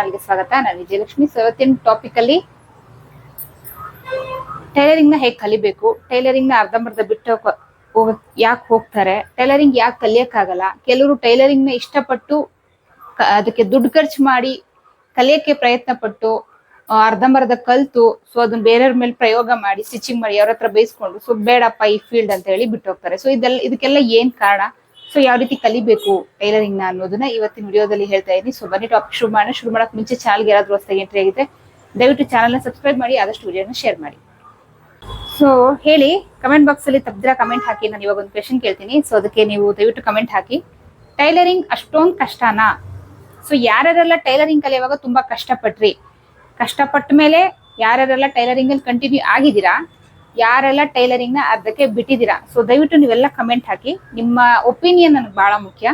ಚಾನಲ್ಗೆ ಸ್ವಾಗತ. ನಾನು ವಿಜಯಲಕ್ಷ್ಮಿ. ಇವತ್ತಿನ ಟಾಪಿಕ್ ಅಲ್ಲಿ ಟೈಲರಿಂಗ್ ನ ಹೇಗೆ ಕಲಿಬೇಕು, ಟೈಲರಿಂಗ್ ನ ಅರ್ಧಂಬರ್ಧ ಬಿಟ್ಟು ಯಾಕೆ ಹೋಗ್ತಾರೆ, ಟೈಲರಿಂಗ್ ಯಾಕೆ ಕಲಿಯಕ್ಕಾಗಲ್ಲ, ಕೆಲವರು ಟೈಲರಿಂಗ್ ನ ಇಷ್ಟಪಟ್ಟು ಅದಕ್ಕೆ ದುಡ್ಡು ಖರ್ಚು ಮಾಡಿ ಕಲಿಯಕ್ಕೆ ಪ್ರಯತ್ನ ಪಟ್ಟು ಅರ್ಧಂಬರ್ಧ ಕಲ್ತು ಸೊ ಅದನ್ನ ಬೇರೆಯವ್ರ ಮೇಲೆ ಪ್ರಯೋಗ ಮಾಡಿ ಸ್ಟಿಚಿಂಗ್ ಮಾಡಿ ಅವ್ರ ಹತ್ರ ಬೇಯಿಸ್ಕೊಂಡು ಸೊ ಬೇಡಪ್ಪ ಈ ಫೀಲ್ಡ್ ಅಂತ ಹೇಳಿ ಬಿಟ್ಟು ಹೋಗ್ತಾರೆ. ಸೊ ಇದಕ್ಕೆಲ್ಲ ಏನ್ ಕಾರಣ, ಸೊ ಯಾವ ರೀತಿ ಕಲಿಬೇಕು ಟೈಲರಿಂಗ್ ನ ಅನ್ನೋದನ್ನ ಇವತ್ತಿನ ವಿಡಿಯೋದಲ್ಲಿ ಹೇಳ್ತಾ ಇದ್ದೀನಿ. ಸೊ ಬನ್ನಿ ಟಾಪಿಕ್ ಶುರು ಮಾಡಕ್ ಮುಂಚೆ ಚಾನಲ್ಗೆ ಯಾರಾದ್ರೂ ಹೊಸದಾಗಿ ಎಂಟ್ರಿ ಆಗಿದೆ ದಯವಿಟ್ಟು ಚಾನಲ್ನ ಸಬ್ಸ್ಕ್ರೈಬ್ ಮಾಡಿ, ಆದಷ್ಟು ವಿಡಿಯೋನ ಶೇರ್ ಮಾಡಿ. ಸೊ ಹೇಳಿ, ಕಮೆಂಟ್ ಬಾಕ್ಸ್ ಅಲ್ಲಿ ತಪ್ಪದ್ರ ಕಮೆಂಟ್ ಹಾಕಿ. ನಾನು ಇವಾಗ ಒಂದು ಕ್ವೆಶನ್ ಕೇಳ್ತೀನಿ, ಸೊ ಅದಕ್ಕೆ ನೀವು ದಯವಿಟ್ಟು ಕಮೆಂಟ್ ಹಾಕಿ. ಟೈಲರಿಂಗ್ ಅಷ್ಟೊಂದು ಕಷ್ಟನಾ? ಸೊ ಯಾರ್ಯಾರೆಲ್ಲ ಟೈಲರಿಂಗ್ ಕಲಿಯುವಾಗ ತುಂಬಾ ಕಷ್ಟಪಟ್ಟ ಮೇಲೆ ಯಾರ್ಯಾರೆಲ್ಲ ಟೈಲರಿಂಗ್ ಅಲ್ಲಿ ಕಂಟಿನ್ಯೂ ಆಗಿದ್ದೀರಾ, ಯಾರೆಲ್ಲ ಟೈಲರಿಂಗ್ ನ ಅರ್ಧಕ್ಕೆ ಬಿಟ್ಟಿದ್ದೀರಾ, ಸೊ ದಯವಿಟ್ಟು ನೀವೆಲ್ಲ ಕಮೆಂಟ್ ಹಾಕಿ. ನಿಮ್ಮ ಒಪಿನಿಯನ್ ನನಗೆ ಬಹಳ ಮುಖ್ಯ.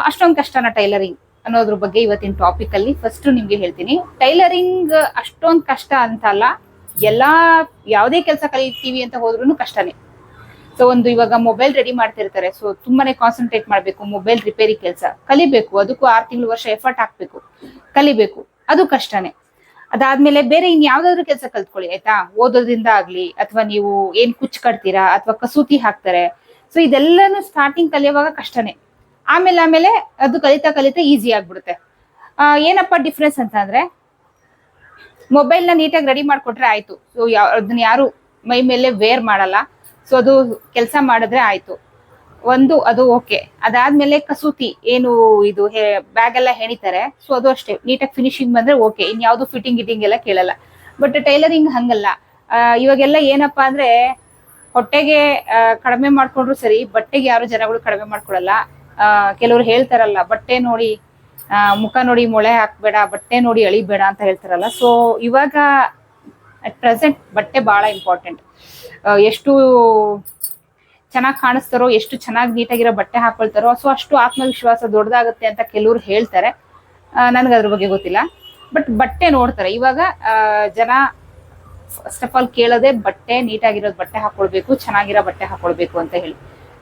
ಅಷ್ಟೊಂದು ಕಷ್ಟನ ಟೈಲರಿಂಗ್ ಅನ್ನೋದ್ರ ಬಗ್ಗೆ ಇವತ್ತಿನ ಟಾಪಿಕ್ ಅಲ್ಲಿ ಫಸ್ಟ್ ನಿಮ್ಗೆ ಹೇಳ್ತೀನಿ. ಟೈಲರಿಂಗ್ ಅಷ್ಟೊಂದು ಕಷ್ಟ ಅಂತಲ್ಲ, ಯಾವುದೇ ಕೆಲಸ ಕಲಿತೀವಿ ಅಂತ ಹೋದ್ರೂ ಕಷ್ಟನೇ. ಸೊ ಇವಾಗ ಮೊಬೈಲ್ ರೆಡಿ ಮಾಡ್ತಿರ್ತಾರೆ, ಸೊ ತುಂಬಾನೇ ಕಾನ್ಸಂಟ್ರೇಟ್ ಮಾಡ್ಬೇಕು. ಮೊಬೈಲ್ ರಿಪೇರಿ ಕೆಲಸ ಕಲಿಬೇಕು, ಅದಕ್ಕೂ 6 ತಿಂಗಳು ವರ್ಷ ಎಫರ್ಟ್ ಹಾಕ್ಬೇಕು, ಕಲಿಬೇಕು, ಅದು ಕಷ್ಟನೇ. ಅದಾದ್ಮೇಲೆ ಬೇರೆ ಯಾವ್ದಾದ್ರು ಕೆಲಸ ಕಲ್ತ್ಕೊಳ್ಳಿ ಆಯ್ತಾ, ಓದೋದ್ರಿಂದ ಆಗ್ಲಿ ಅಥವಾ ನೀವು ಏನ್ ಕುಚ್ ಕಟ್ತೀರಾ ಅಥವಾ ಕಸೂತಿ ಹಾಕ್ತಾರೆ, ಸೊ ಇದೆಲ್ಲಾನು ಸ್ಟಾರ್ಟಿಂಗ್ ಕಲಿಯುವಾಗ ಕಷ್ಟನೇ. ಆಮೇಲೆ ಅದು ಕಲಿತಾ ಈಸಿ ಆಗ್ಬಿಡುತ್ತೆ. ಏನಪ್ಪ ಡಿಫ್ರೆನ್ಸ್ ಅಂತ ಅಂದ್ರೆ, ಮೊಬೈಲ್ ನ ನೀಟಾಗಿ ರೆಡಿ ಮಾಡ್ಕೊಟ್ರೆ ಆಯ್ತು. ಸೊ ಅದನ್ನ ಯಾರು ಮೈ ಮೇಲೆ ವೇರ್ ಮಾಡಲ್ಲ, ಸೊ ಅದು ಕೆಲಸ ಮಾಡಿದ್ರೆ ಆಯ್ತು, ಅದು ಓಕೆ. ಅದಾದ್ಮೇಲೆ ಕಸೂತಿ ಏನು ಇದು ಬ್ಯಾಗ್ ಎಲ್ಲ ಹೆಣಿತಾರೆ, ಸೊ ಅದು ಅಷ್ಟೇ ನೀಟಾಗಿ ಫಿನಿಶಿಂಗ್ ಬಂದ್ರೆ ಓಕೆ, ಇನ್ಯಾವುದು ಫಿಟ್ಟಿಂಗ್ ಎಲ್ಲ ಕೇಳಲ್ಲ. ಬಟ್ ಟೈಲರಿಂಗ್ ಹಂಗಲ್ಲ. ಇವಾಗೆಲ್ಲ ಏನಪ್ಪಾ ಅಂದ್ರೆ, ಹೊಟ್ಟೆಗೆ ಕಡಿಮೆ ಮಾಡ್ಕೊಂಡ್ರು ಸರಿ, ಬಟ್ಟೆಗೆ ಯಾರು ಜನಗಳು ಕಡಿಮೆ ಮಾಡ್ಕೊಳಲ್ಲ. ಕೆಲವ್ರು ಹೇಳ್ತಾರಲ್ಲ, ಬಟ್ಟೆ ನೋಡಿ ಮುಖ ನೋಡಿ ಮೊಳೆ ಹಾಕ್ಬೇಡ, ಬಟ್ಟೆ ನೋಡಿ ಅಳಿಬೇಡ ಅಂತ ಹೇಳ್ತಾರಲ್ಲ. ಸೊ ಇವಾಗ ಅಟ್ ಪ್ರೆಸೆಂಟ್ ಬಟ್ಟೆ ಬಹಳ ಇಂಪಾರ್ಟೆಂಟ್. ಎಷ್ಟು ಚೆನ್ನಾಗಿ ಕಾಣಿಸ್ತಾರೋ, ಎಷ್ಟು ಚೆನ್ನಾಗಿ ನೀಟಾಗಿರೋ ಬಟ್ಟೆ ಹಾಕೊಳ್ತಾರೋ, ಸೊ ಅಷ್ಟು ಆತ್ಮವಿಶ್ವಾಸ ದೊಡ್ಡದಾಗುತ್ತೆ ಅಂತ ಕೆಲವ್ರು ಹೇಳ್ತಾರೆ. ನನ್ಗೆ ಅದ್ರ ಬಗ್ಗೆ ಗೊತ್ತಿಲ್ಲ. ಬಟ್ ಬಟ್ಟೆ ನೋಡ್ತಾರೆ ಇವಾಗ ಜನ. ಫಸ್ಟ್ ಆಫ್ ಆಲ್ ಕೇಳೋದೇ ಬಟ್ಟೆ ನೀಟಾಗಿರೋದು ಬಟ್ಟೆ ಹಾಕೊಳ್ಬೇಕು, ಚೆನ್ನಾಗಿರೋ ಬಟ್ಟೆ ಹಾಕೊಳ್ಬೇಕು ಅಂತ ಹೇಳಿ.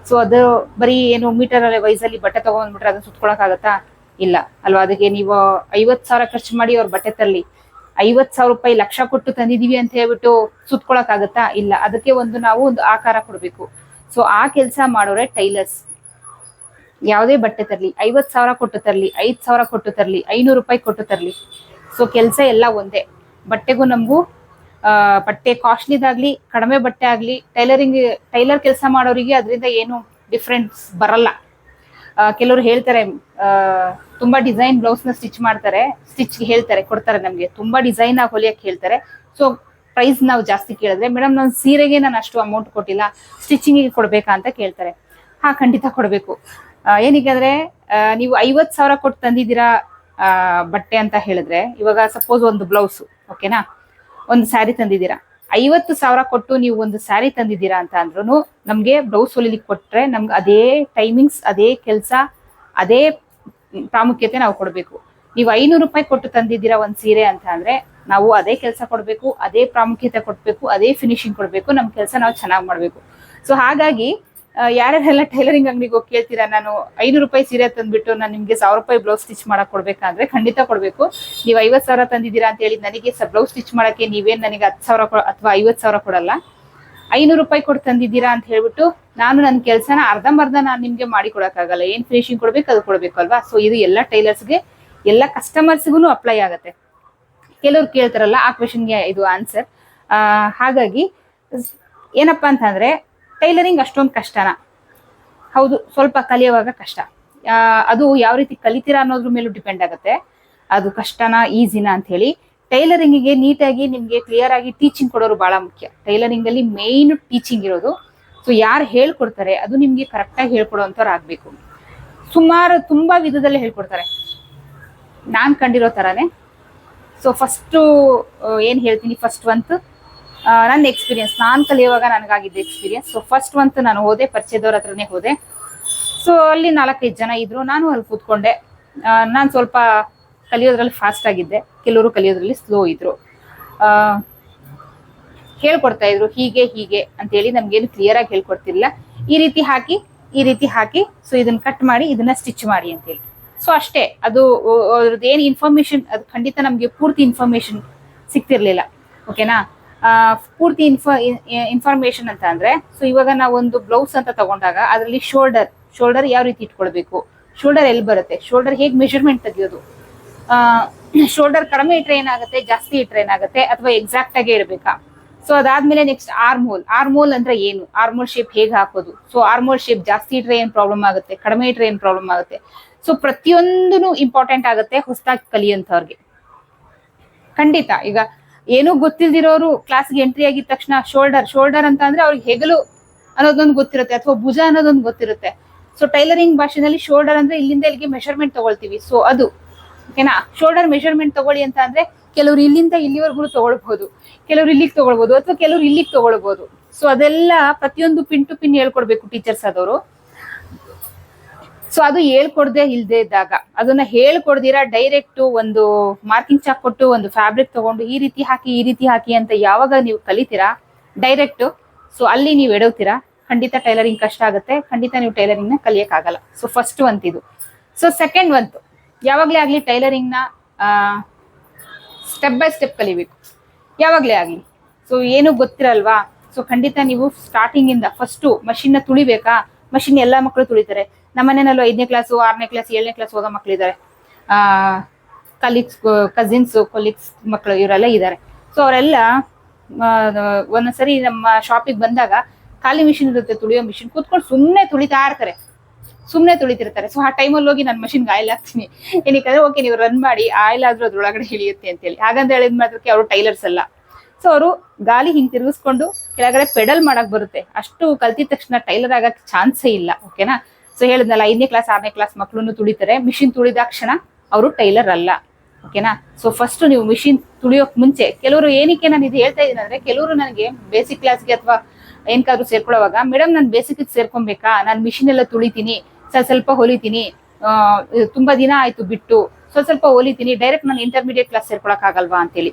ಸೊ ಅದು ಬರೀ ಏನು ಮೀಟರ್ ವೈಸಲ್ಲಿ ಬಟ್ಟೆ ತಗೊಂಡ್ಬಿಟ್ರೆ ಅದನ್ನ ಸುತ್ಕೊಳಕ್ ಆಗತ್ತಾ? ಇಲ್ಲ ಅಲ್ವಾ. ಅದಕ್ಕೆ ನೀವು 50,000 ಖರ್ಚು ಮಾಡಿ ಅವ್ರ ಬಟ್ಟೆ ತರಲಿ, 50,000 ರೂಪಾಯಿ ಲಕ್ಷ ಕೊಟ್ಟು ತಂದಿದೀವಿ ಅಂತ ಹೇಳ್ಬಿಟ್ಟು ಸುತ್ಕೊಳಕ್ ಆಗತ್ತಾ? ಇಲ್ಲ. ಅದಕ್ಕೆ ನಾವು ಒಂದು ಆಕಾರ ಕೊಡ್ಬೇಕು. ಸೊ ಆ ಕೆಲಸ ಮಾಡೋರೆ ಟೈಲರ್ಸ್. ಯಾವುದೇ ಬಟ್ಟೆ ತರ್ಲಿ, 50,000 ಕೊಟ್ಟು ತರ್ಲಿ, 5,000 ಕೊಟ್ಟು ತರ್ಲಿ, 500 ರೂಪಾಯಿ ಕೊಟ್ಟು ತರ್ಲಿ, ಸೊ ಕೆಲಸ ಎಲ್ಲ ಒಂದೇ. ಬಟ್ಟೆಗೂ ನಮಗೂ ಬಟ್ಟೆ ಕಾಸ್ಟ್ಲಿದಾಗ್ಲಿ ಕಡಿಮೆ ಬಟ್ಟೆ ಆಗ್ಲಿ, ಟೈಲರ್ ಕೆಲಸ ಮಾಡೋರಿಗೆ ಅದರಿಂದ ಏನು ಡಿಫ್ರೆನ್ಸ್ ಬರಲ್ಲ. ಕೆಲವರು ಹೇಳ್ತಾರೆ ತುಂಬಾ ಡಿಸೈನ್ ಬ್ಲೌಸ್ ನ ಸ್ಟಿಚ್ ಮಾಡ್ತಾರೆ, ಕೊಡ್ತಾರೆ ನಮ್ಗೆ ತುಂಬಾ ಡಿಸೈನ್ ಆಗಿ ಹೊಲಿಯಕ್ಕೆ ಹೇಳ್ತಾರೆ. ಸೊ ಪ್ರೈಸ್ ನಾವು ಜಾಸ್ತಿ ಕೇಳಿದ್ರೆ, ಮೇಡಮ್ ನನ್ನ ಸೀರೆಗೆ ನಾನು ಅಷ್ಟು ಅಮೌಂಟ್ ಕೊಟ್ಟಿಲ್ಲ, ಸ್ಟಿಚಿಂಗಿಗೆ ಕೊಡ್ಬೇಕಾ ಅಂತ ಕೇಳ್ತಾರೆ. ಖಂಡಿತ ಕೊಡ್ಬೇಕು. ಏನಕ್ಕೆ ಅಂದ್ರೆ, ನೀವು 50,000 ಕೊಟ್ಟು ತಂದಿದ್ದೀರಾ ಬಟ್ಟೆ ಅಂತ ಹೇಳಿದ್ರೆ, ಇವಾಗ ಸಪೋಸ್ ಒಂದು ಬ್ಲೌಸ್ ಓಕೆನಾ, ಒಂದು ಸ್ಯಾರಿ ತಂದಿದ್ದೀರಾ, 50,000 ಕೊಟ್ಟು ನೀವು ಒಂದು ಸ್ಯಾರಿ ತಂದಿದ್ದೀರಾ ಅಂತ ಅಂದ್ರೂ ನಮ್ಗೆ ಬ್ಲೌಸ್ ಹೊಲಿಲಿಕ್ಕೆ ಕೊಟ್ರೆ ನಮ್ಗೆ ಅದೇ ಟೈಮಿಂಗ್ಸ್, ಅದೇ ಕೆಲಸ, ಅದೇ ಪ್ರಾಮುಖ್ಯತೆ ನಾವು ಕೊಡ್ಬೇಕು. ನೀವು 500 ರೂಪಾಯಿ ಕೊಟ್ಟು ತಂದಿದ್ದೀರಾ ಒಂದ್ ಸೀರೆ ಅಂತ ಅಂದ್ರೆ, ನಾವು ಅದೇ ಕೆಲಸ ಕೊಡ್ಬೇಕು, ಅದೇ ಪ್ರಾಮುಖ್ಯತೆ ಕೊಡ್ಬೇಕು, ಅದೇ ಫಿನಿಶಿಂಗ್ ಕೊಡ್ಬೇಕು, ನಮ್ ಕೆಲಸ ನಾವು ಚೆನ್ನಾಗಿ ಮಾಡ್ಬೇಕು. ಸೊ ಹಾಗಾಗಿ ಯಾರ್ಯಾರೆಲ್ಲ ಟೈಲರಿಂಗ್ ಅಂಗಡಿಗೆ ಹೋಗಿ ಕೇಳ್ತೀರಾ, ನಾನು 500 ರೂಪಾಯಿ ಸೀರೆ ತಂದ್ಬಿಟ್ಟು ನಾನು ನಿಮ್ಗೆ 1,000 ರೂಪಾಯಿ ಬ್ಲೌಸ್ ಸ್ಟಿಚ್ ಮಾಡಕ್ ಕೊಡ್ಬೇಕಂದ್ರೆ ಖಂಡಿತ ಕೊಡ್ಬೇಕು. ನೀವು 50,000 ತಂದಿದ್ದೀರಾ ಅಂತ ಹೇಳಿ ನನಗೆ ಬ್ಲೌಸ್ ಸ್ಟಿಚ್ ಮಾಡಕ್ಕೆ ನೀವೇನ್ ನನಗೆ 10,000 ಅಥವಾ 50,000 ಕೊಡಲ್ಲ. 500 ರೂಪಾಯಿ ಕೊಟ್ಟು ತಂದಿದ್ದೀರಾ ಅಂತ ಹೇಳ್ಬಿಟ್ಟು ನಾನು ನನ್ನ ಕೆಲಸನ ಅರ್ಧಂಬರ್ಧ ನಾನು ನಿಮ್ಗೆ ಮಾಡಿ ಕೊಡಕ್ಕಾಗಲ್ಲ. ಏನ್ ಫಿನಿಶಿಂಗ್ ಕೊಡ್ಬೇಕು ಅದು ಕೊಡ್ಬೇಕು ಅಲ್ವಾ. ಸೊ ಇದು ಎಲ್ಲ ಟೈಲರ್ಸ್ಗೆ, ಎಲ್ಲ ಕಸ್ಟಮರ್ಸ್ಗೂ ಅಪ್ಲೈ ಆಗತ್ತೆ. ಕೆಲವ್ರು ಕೇಳ್ತಾರಲ್ಲ, ಆ ಕ್ವೆಶನ್ಗೆ ಇದು ಆನ್ಸರ್. ಹಾಗಾಗಿ ಏನಪ್ಪಾ ಅಂತಂದ್ರೆ, ಟೈಲರಿಂಗ್ ಅಷ್ಟೊಂದು ಕಷ್ಟನಾ? ಹೌದು, ಸ್ವಲ್ಪ ಕಲಿಯುವಾಗ ಕಷ್ಟ. ಅದು ಯಾವ ರೀತಿ ಕಲಿತೀರಾ ಅನ್ನೋದ್ರ ಮೇಲೂ ಡಿಪೆಂಡ್ ಆಗುತ್ತೆ, ಅದು ಕಷ್ಟನಾ ಈಸಿನಾ ಅಂತ ಹೇಳಿ. ಟೈಲರಿಂಗಿಗೆ ನೀಟಾಗಿ ನಿಮ್ಗೆ ಕ್ಲಿಯರ್ ಆಗಿ ಟೀಚಿಂಗ್ ಕೊಡೋರು ಬಹಳ ಮುಖ್ಯ. ಟೈಲರಿಂಗ್ ಅಲ್ಲಿ ಮೇನ್ ಟೀಚಿಂಗ್ ಇರೋದು. ಸೊ ಯಾರು ಹೇಳ್ಕೊಡ್ತಾರೆ ಅದು ನಿಮ್ಗೆ ಕರೆಕ್ಟಾಗಿ ಹೇಳ್ಕೊಡೋಂಥವ್ರು ಆಗ್ಬೇಕು. ತುಂಬಾ ವಿಧದಲ್ಲಿ ಹೇಳ್ಕೊಡ್ತಾರೆ, ನಾನ್ ಕಂಡಿರೋ ತರಾನೇ. ಸೊ ಫಸ್ಟ್ ಏನ್ ಹೇಳ್ತೀನಿ, ಫಸ್ಟ್ ಒಂತ್ ನನ್ನ ಎಕ್ಸ್ಪೀರಿಯನ್ಸ್, ನಾನು ಕಲಿಯುವಾಗ ನನಗಾಗಿದ್ದ ಎಕ್ಸ್ಪೀರಿಯನ್ಸ್. ಸೊ ಫಸ್ಟ್ ಒಂತ್ ನಾನು ಹೋದೆ, ಪರಿಚಯದವ್ರ ಹತ್ರನೇ ಹೋದೆ. ಸೊ ಅಲ್ಲಿ 4-5 ಜನ ಇದ್ರು, ನಾನು ಅಲ್ಲಿ ಕೂತ್ಕೊಂಡೆ. ನಾನು ಸ್ವಲ್ಪ ಕಲಿಯೋದ್ರಲ್ಲಿ ಫಾಸ್ಟ್ ಆಗಿದ್ದೆ, ಕೆಲವರು ಕಲಿಯೋದ್ರಲ್ಲಿ ಸ್ಲೋ ಇದ್ರು. ಹೇಳ್ಕೊಡ್ತಾ ಇದ್ರು, ಹೀಗೆ ಅಂತೇಳಿ ನಮ್ಗೇನು ಕ್ಲಿಯರ್ ಆಗಿ ಹೇಳ್ಕೊಡ್ತಿರ್ಲಿಲ್ಲ. ಈ ರೀತಿ ಹಾಕಿ, ಸೊ ಇದನ್ನ ಕಟ್ ಮಾಡಿ ಇದನ್ನ ಸ್ಟಿಚ್ ಮಾಡಿ ಅಂತೇಳಿ. ಸೊ ಅಷ್ಟೇ, ಅದು ಅದ್ರದ್ದು ಏನು ಇನ್ಫಾರ್ಮೇಶನ್ ಅದು ಖಂಡಿತ ನಮಗೆ ಪೂರ್ತಿ ಇನ್ಫಾರ್ಮೇಶನ್ ಸಿಗ್ತಿರ್ಲಿಲ್ಲ. ಓಕೆನಾ. ಪೂರ್ತಿ ಇನ್ಫಾರ್ಮೇಶನ್ ಅಂತ ಅಂದ್ರೆ, ಸೊ ಇವಾಗ ನಾವು ಒಂದು ಬ್ಲೌಸ್ ಅಂತ ತಗೊಂಡಾಗ ಅದರಲ್ಲಿ ಶೋಲ್ಡರ್ ಯಾವ ರೀತಿ ಇಟ್ಕೊಳ್ಬೇಕು, ಶೋಲ್ಡರ್ ಎಲ್ಲಿ ಬರುತ್ತೆ, ಶೋಲ್ಡರ್ ಹೇಗೆ ಮೆಷರ್ಮೆಂಟ್ ತೆಗಿಯೋದು, ಶೋಲ್ಡರ್ ಕಡಿಮೆ ಇಟ್ರೆ ಏನಾಗುತ್ತೆ, ಜಾಸ್ತಿ ಇಟ್ರೆ ಏನಾಗುತ್ತೆ, ಅಥವಾ ಎಕ್ಸಾಕ್ಟ್ ಆಗಿ ಇರಬೇಕಾ. ಸೊ ಅದಾದ್ಮೇಲೆ ನೆಕ್ಸ್ಟ್ ಆರ್ಮೋಲ್ ಅಂದ್ರೆ ಏನು, ಆರ್ಮೋಲ್ ಶೇಪ್ ಹೇಗೆ ಹಾಕೋದು, ಸೊ ಆರ್ಮೋಲ್ ಶೇಪ್ ಜಾಸ್ತಿ ಇಟ್ರೆ ಏನ್ ಪ್ರಾಬ್ಲಮ್ ಆಗುತ್ತೆ, ಕಡಿಮೆ ಇಟ್ರೆ ಏನ್ ಪ್ರಾಬ್ಲಮ್ ಆಗುತ್ತೆ. ಸೊ ಪ್ರತಿಯೊಂದೂ ಇಂಪಾರ್ಟೆಂಟ್ ಆಗುತ್ತೆ ಹೊಸದಾಗಿ ಕಲಿಯಂತವ್ರಿಗೆ. ಖಂಡಿತ ಈಗ ಏನೂ ಗೊತ್ತಿಲ್ದಿರೋರು ಕ್ಲಾಸ್ಗೆ ಎಂಟ್ರಿ ಆಗಿದ ತಕ್ಷಣ ಶೋಲ್ಡರ್ ಅಂತ ಅಂದ್ರೆ ಅವ್ರಿಗೆ ಹೆಗಲು ಅನ್ನೋದೊಂದು ಗೊತ್ತಿರುತ್ತೆ, ಅಥವಾ ಭುಜ ಅನ್ನೋದೊಂದು ಗೊತ್ತಿರುತ್ತೆ. ಸೊ ಟೈಲರಿಂಗ್ ಭಾಷೆನಲ್ಲಿ ಶೋಲ್ಡರ್ ಅಂದ್ರೆ ಇಲ್ಲಿಂದ ಇಲ್ಲಿಗೆ ಮೆಷರ್ಮೆಂಟ್ ತಗೊಳ್ತೀವಿ, ಸೊ ಅದು ಓಕೆನಾ. ಶೋಲ್ಡರ್ ಮೆಷರ್ಮೆಂಟ್ ತಗೊಳ್ಳಿ ಅಂತ ಅಂದ್ರೆ ಕೆಲವರು ಇಲ್ಲಿಂದ ಇಲ್ಲಿವರೆಗೂ ತಗೊಳ್ಬಹುದು, ಕೆಲವರು ಇಲ್ಲಿಗೆ ತಗೊಳ್ಬಹುದು, ಅಥವಾ ಕೆಲವರು ಇಲ್ಲಿಗೆ ತಗೊಳ್ಬಹುದು. ಸೊ ಅದೆಲ್ಲ ಪ್ರತಿಯೊಂದು ಪಿನ್ ಟು ಪಿನ್ ಹೇಳ್ಕೊಡ್ಬೇಕು ಟೀಚರ್ಸ್ ಆದವರು. ಸೊ ಅದು ಹೇಳ್ಕೊಡ್ದೆ ಇಲ್ದೇ ಇದ್ದಾಗ, ಅದನ್ನ ಹೇಳ್ಕೊಡ್ದಿರಾ ಡೈರೆಕ್ಟ್ ಒಂದು ಮಾರ್ಕಿಂಗ್ ಚಾಕ್ ಕೊಟ್ಟು ಒಂದು ಫ್ಯಾಬ್ರಿಕ್ ತಗೊಂಡು ಈ ರೀತಿ ಹಾಕಿ ಅಂತ ಯಾವಾಗ ನೀವು ಕಲಿತೀರಾ ಡೈರೆಕ್ಟ್, ಸೊ ಅಲ್ಲಿ ನೀವು ಎಡವ್ತೀರಾ, ಖಂಡಿತ ಟೈಲರಿಂಗ್ ಕಷ್ಟ ಆಗುತ್ತೆ, ಖಂಡಿತ ನೀವು ಟೈಲರಿಂಗ್ ನ ಕಲಿಯಕ್ಕಾಗಲ್ಲ. ಸೊ ಫಸ್ಟ್ ಒಂತಿದು. ಸೊ ಸೆಕೆಂಡ್ ಒಂದು, ಯಾವಾಗ್ಲೇ ಆಗ್ಲಿ ಟೈಲರಿಂಗ್ ನ ಸ್ಟೆಪ್ ಬೈ ಸ್ಟೆಪ್ ಕಲಿಬೇಕು, ಯಾವಾಗ್ಲೇ ಆಗ್ಲಿ. ಸೊ ಏನು ಗೊತ್ತಿರಲ್ವಾ, ಸೊ ಖಂಡಿತ ನೀವು ಸ್ಟಾರ್ಟಿಂಗ್ ಇಂದ ಫಸ್ಟ್ ಮಷಿನ್ ನ ತುಳಿಬೇಕಾ, ಮಷಿನ್ ಎಲ್ಲಾ ಮಕ್ಕಳು ತುಳಿತಾರೆ. ನಮ್ಮ ಮನೆಯಲ್ಲೂ 5ನೇ ಕ್ಲಾಸು 6ನೇ ಕ್ಲಾಸ್ 7ನೇ ಕ್ಲಾಸ್ ಹೋಗೋ ಮಕ್ಕಳಿದ್ದಾರೆ, ಕಸಿನ್ಸ್ ಕೊಲೀಗ್ಸ್ ಮಕ್ಕಳು ಇವರೆಲ್ಲ ಇದ್ದಾರೆ. ಸೊ ಅವರೆಲ್ಲ ಒಂದೊಂದ್ಸರಿ ನಮ್ಮ ಶಾಪಿಗೆ ಬಂದಾಗ ಖಾಲಿ ಮಿಷಿನ್ ಇರುತ್ತೆ, ತುಳಿಯೋ ಮಿಷಿನ್, ಕೂತ್ಕೊಂಡು ಸುಮ್ಮನೆ ತುಳಿತಿರ್ತಾರೆ. ಸೊ ಆ ಟೈಮಲ್ಲಿ ಹೋಗಿ ನನ್ನ ಮಷಿನ್ಗೆ ಆಯಿಲ್ ಹಾಕ್ತೀನಿ, ಏನಕ್ಕೆ ಓಕೆ ನೀವು ರನ್ ಮಾಡಿ, ಆಯಿಲ್ ಆದ್ರೂ ಅದ್ರೊಳಗಡೆ ಇಳಿಯುತ್ತೆ ಅಂತೇಳಿ. ಹಾಗಂತ ಹೇಳಿದ್ ಮಾತ್ರಕ್ಕೆ ಅವರು ಟೈಲರ್ಸ್ ಅಲ್ಲ. ಸೊ ಅವರು ಗಾಲಿ ಹಿಂಗ್ ತಿರುಗಿಸ್ಕೊಂಡು ಕೆಳಗಡೆ ಪೆಡಲ್ ಮಾಡಕ್ ಬರುತ್ತೆ, ಅಷ್ಟು ಕಲ್ತಿದ ತಕ್ಷಣ ಟೈಲರ್ ಆಗಕ್ ಚಾನ್ಸೇ ಇಲ್ಲ. ಓಕೆನಾ. ಸೊ ಹೇಳಿದ್ನಲ್ಲ 5ನೇ ಕ್ಲಾಸ್ 6ನೇ ಕ್ಲಾಸ್ ಮಕ್ಕಳನ್ನು ತುಳಿತಾರೆ, ಮಿಷಿನ್ ತುಳಿದಾಕ್ಷಣ ಅವರು ಟೈಲರ್ ಅಲ್ಲ. ಓಕೆನಾ. ಸೊ ಫಸ್ಟ್ ನೀವು ಮಿಷಿನ್ ತುಳಿಯೋಕ್ ಮುಂಚೆ, ಕೆಲವರು ಏನಕ್ಕೆ ನಾನು ಇದು ಹೇಳ್ತಾ ಇದ್ದೀನಿ ಅಂದ್ರೆ, ಕೆಲವರು ನನಗೆ ಬೇಸಿಕ್ ಕ್ಲಾಸ್ಗೆ ಅಥವಾ ಏನ್ಕಾದ್ರೂ ಸೇರ್ಕೊಳ್ಳೋವಾಗ, ಮೇಡಮ್ ನಾನು ಬೇಸಿಕ್ ಸೇರ್ಕೊಬೇಕಾ, ನಾನು ಮಿಷಿನ್ ಎಲ್ಲ ತುಳಿತೀನಿ, ಸ್ವಲ್ಪ ಹೊಲಿತೀನಿ, ತುಂಬಾ ದಿನ ಆಯ್ತು ಬಿಟ್ಟು, ಸ್ವಲ್ಪ ಹೊಲಿತೀನಿ, ಡೈರೆಕ್ಟ್ ನಾನು ಇಂಟರ್ಮೀಡಿಯೇಟ್ ಕ್ಲಾಸ್ ಸೇರ್ಕೊಳಕ್ ಆಗಲ್ವಾ ಅಂತೇಳಿ.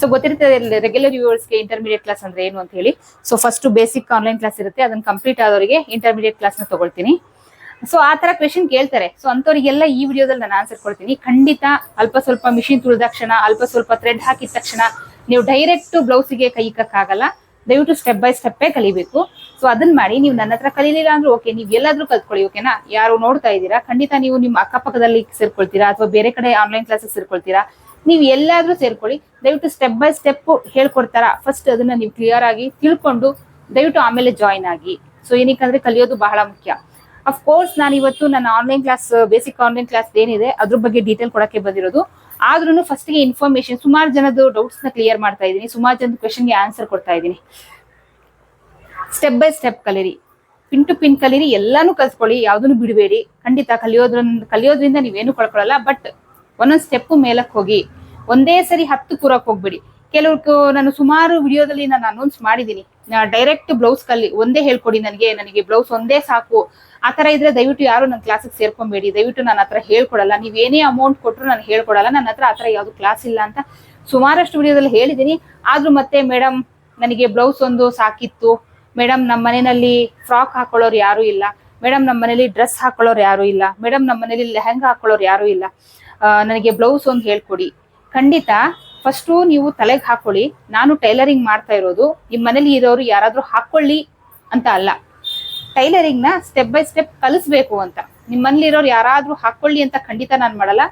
ಸೊ ಗೊತ್ತಿರ್ತದೆ ರೆಗ್ಯುಲರ್ ವ್ಯೂವರ್ಸ್ಗೆ ಇಂಟರ್ಮೀಡಿಯೇಟ್ ಕ್ಲಾಸ್ ಅಂದ್ರೆ ಏನು ಅಂತ ಹೇಳಿ. So first basic online class ಇರುತ್ತೆ, ಅದನ್ನ ಕಂಪ್ಲೀಟ್ ಆದವರಿಗೆ ಇಂಟರ್ಮೀಡಿಯೇಟ್ ಕ್ಲಾಸ್ ನ ತಗೊಳ್ತೀನಿ. ಸೊ ಆ ತರ ಕ್ವೆಶನ್ ಕೇಳ್ತಾರೆ. ಸೊ ಅಂತವ್ರಿಗೆಲ್ಲ ಈ ವಿಡಿಯೋದಲ್ಲಿ ನಾನು ಆನ್ಸರ್ ಕೊಡ್ತೀನಿ. ಖಂಡಿತ ಅಲ್ಪ ಸ್ವಲ್ಪ ಮಿಷಿನ್ ತುಳಿದಾಕ್ಷಣ, ಅಲ್ಪ ಸ್ವಲ್ಪ ಥ್ರೆಡ್ ಹಾಕಿದ ತಕ್ಷಣ ನೀವು ಡೈರೆಕ್ಟ್ ಬ್ಲೌಸಿಗೆ ಕೈ ಇಕ್ಕಕ್ಕಾಗಲ್ಲ. ದಯವಿಟ್ಟು ಸ್ಟೆಪ್ ಬೈ ಸ್ಟೆಪ್ಪೇ ಕಲಿಬೇಕು. ಸೊ ಅದನ್ನ ಮಾಡಿ. ನೀವು ನನ್ನ ಹತ್ರ ಕಲೀಲಿಲ್ಲ ಅಂದ್ರೆ ಓಕೆ, ನೀವು ಎಲ್ಲಾದ್ರೂ ಕಲ್ತ್ಕೊಳ್ಳಿ. ಓಕೆನಾ. ಯಾರು ನೋಡ್ತಾ ಇದ್ದೀರಾ, ಖಂಡಿತ ನೀವು ನಿಮ್ಮ ಅಕ್ಕಪಕ್ಕದಲ್ಲಿ ಸೇರ್ಕೊಳ್ತೀರಾ, ಅಥವಾ ಬೇರೆ ಕಡೆ ಆನ್ಲೈನ್ ಕ್ಲಾಸಸ್ ಸೇರ್ಕೊಳ್ತೀರಾ, ನೀವು ಎಲ್ಲಾದ್ರೂ ಸೇರ್ಕೊಳ್ಳಿ. ದಯವಿಟ್ಟು ಸ್ಟೆಪ್ ಬೈ ಸ್ಟೆಪ್ ಹೇಳ್ಕೊಡ್ತಾರ, ಫಸ್ಟ್ ಅದನ್ನ ನೀವು ಕ್ಲಿಯರ್ ಆಗಿ ತಿಳ್ಕೊಂಡು ದಯವಿಟ್ಟು ಆಮೇಲೆ ಜಾಯಿನ್ ಆಗಿ. ಸೊ ಏನಕ್ಕಂದ್ರೆ ಕಲಿಯೋದು ಬಹಳ ಮುಖ್ಯ. ಅಫ್ಕೋರ್ಸ್ ನಾನು ಇವತ್ತು ನನ್ನ online class, basic online class ಏನಿದೆ ಅದ್ರ ಬಗ್ಗೆ ಡೀಟೇಲ್ ಕೊಡಕ್ಕೆ ಬಂದಿರೋದು. ಆದ್ರೂ ಫಸ್ಟ್ಗೆ ಇನ್ಫಾರ್ಮೇಶನ್, ಸುಮಾರು ಜನದ ಡೌಟ್ಸ್ ನ ಕ್ಲಿಯರ್ ಮಾಡ್ತಾ ಇದ್ದೀನಿ, ಸುಮಾರು ಜನದ ಕ್ವೆಶನ್ಗೆ ಆನ್ಸರ್ ಕೊಡ್ತಾ ಇದ್ದೀನಿ. ಸ್ಟೆಪ್ ಬೈ ಸ್ಟೆಪ್ ಕಲೀರಿ, ಪಿನ್ ಟು ಪಿನ್ ಕಲೀರಿ, ಎಲ್ಲಾನು ಕಲ್ಸ್ಕೊಳ್ಳಿ, ಯಾವ್ದನ್ನು ಬಿಡಬೇಡಿ. ಖಂಡಿತ ಕಲಿಯೋದ್ರಿಂದ ನೀವೇನು ಕಳ್ಕೊಳ್ಳಲ್ಲ. ಬಟ್ ಒಂದೊಂದು ಸ್ಟೆಪ್ ಮೇಲಕ್ಕೆ ಹೋಗಿ, ಒಂದೇ ಸರಿ 10 ಕೂರಕ್ ಹೋಗ್ಬೇಡಿ. ಕೆಲವ್ರು ನಾನು ಸುಮಾರು ವಿಡಿಯೋದಲ್ಲಿ ನಾನು ಅನೌನ್ಸ್ ಮಾಡಿದ್ದೀನಿ, ಡೈರೆಕ್ಟ್ ಬ್ಲೌಸ್ ಒಂದೇ ಹೇಳ್ಕೊಡಿ, ನನಗೆ ಬ್ಲೌಸ್ ಒಂದೇ ಸಾಕು, ಆತರ ಇದ್ರೆ ದಯವಿಟ್ಟು ಯಾರು ನನ್ನ ಕ್ಲಾಸಿಗೆ ಸೇರ್ಕೊಂಬೇಡಿ, ದಯವಿಟ್ಟು ನಾನು ಆತರ ಹೇಳ್ಕೊಡಲ್ಲ, ನೀವೇನೇ ಅಮೌಂಟ್ ಕೊಟ್ಟರು ನಾನು ಹೇಳ್ಕೊಡಲ್ಲ, ನನ್ನ ಹತ್ರ ಆತರ ಯಾವ್ದು ಕ್ಲಾಸ್ ಇಲ್ಲ ಅಂತ ಸುಮಾರಷ್ಟು ವಿಡಿಯೋದಲ್ಲಿ ಹೇಳಿದ್ದೀನಿ. ಆದ್ರೂ ಮತ್ತೆ ಮೇಡಮ್ ನನಗೆ ಬ್ಲೌಸ್ ಒಂದು ಸಾಕಿತ್ತು, ಮೇಡಮ್ ನಮ್ಮ ಮನೆಯಲ್ಲಿ ಫ್ರಾಕ್ ಹಾಕೊಳ್ಳೋರು ಯಾರು ಇಲ್ಲ, ಮೇಡಮ್ ನಮ್ಮ ಮನೇಲಿ ಡ್ರೆಸ್ ಹಾಕೊಳ್ಳೋರು ಯಾರು ಇಲ್ಲ, ಮೇಡಮ್ ನಮ್ಮ ಮನೇಲಿ ಲೆಹಂಗಾ ಹಾಕೊಳ್ಳೋರು ಯಾರು ಇಲ್ಲ, ನನಗೆ ಬ್ಲೌಸ್ ಒಂದು ಹೇಳ್ಕೊಡಿ. ಖಂಡಿತ ಫಸ್ಟು ನೀವು ತಲೆಗೆ ಹಾಕೊಳ್ಳಿ, ನಾನು ಟೈಲರಿಂಗ್ ಮಾಡ್ತಾ ಇರೋದು ನಿಮ್ಮ ಮನೇಲಿ ಇರೋರು ಯಾರಾದ್ರೂ ಹಾಕೊಳ್ಳಿ ಅಂತ ಅಲ್ಲ, ಟೈಲರಿಂಗ್ ನ ಸ್ಟೆಪ್ ಬೈ ಸ್ಟೆಪ್ ಕಲಿಸ್ಬೇಕು ಅಂತ. ನಿಮ್ಮ ಮನೇಲಿ ಇರೋರು ಯಾರಾದ್ರೂ ಹಾಕೊಳ್ಳಿ ಅಂತ ಖಂಡಿತ ನಾನು ಮಾಡಲ್ಲ,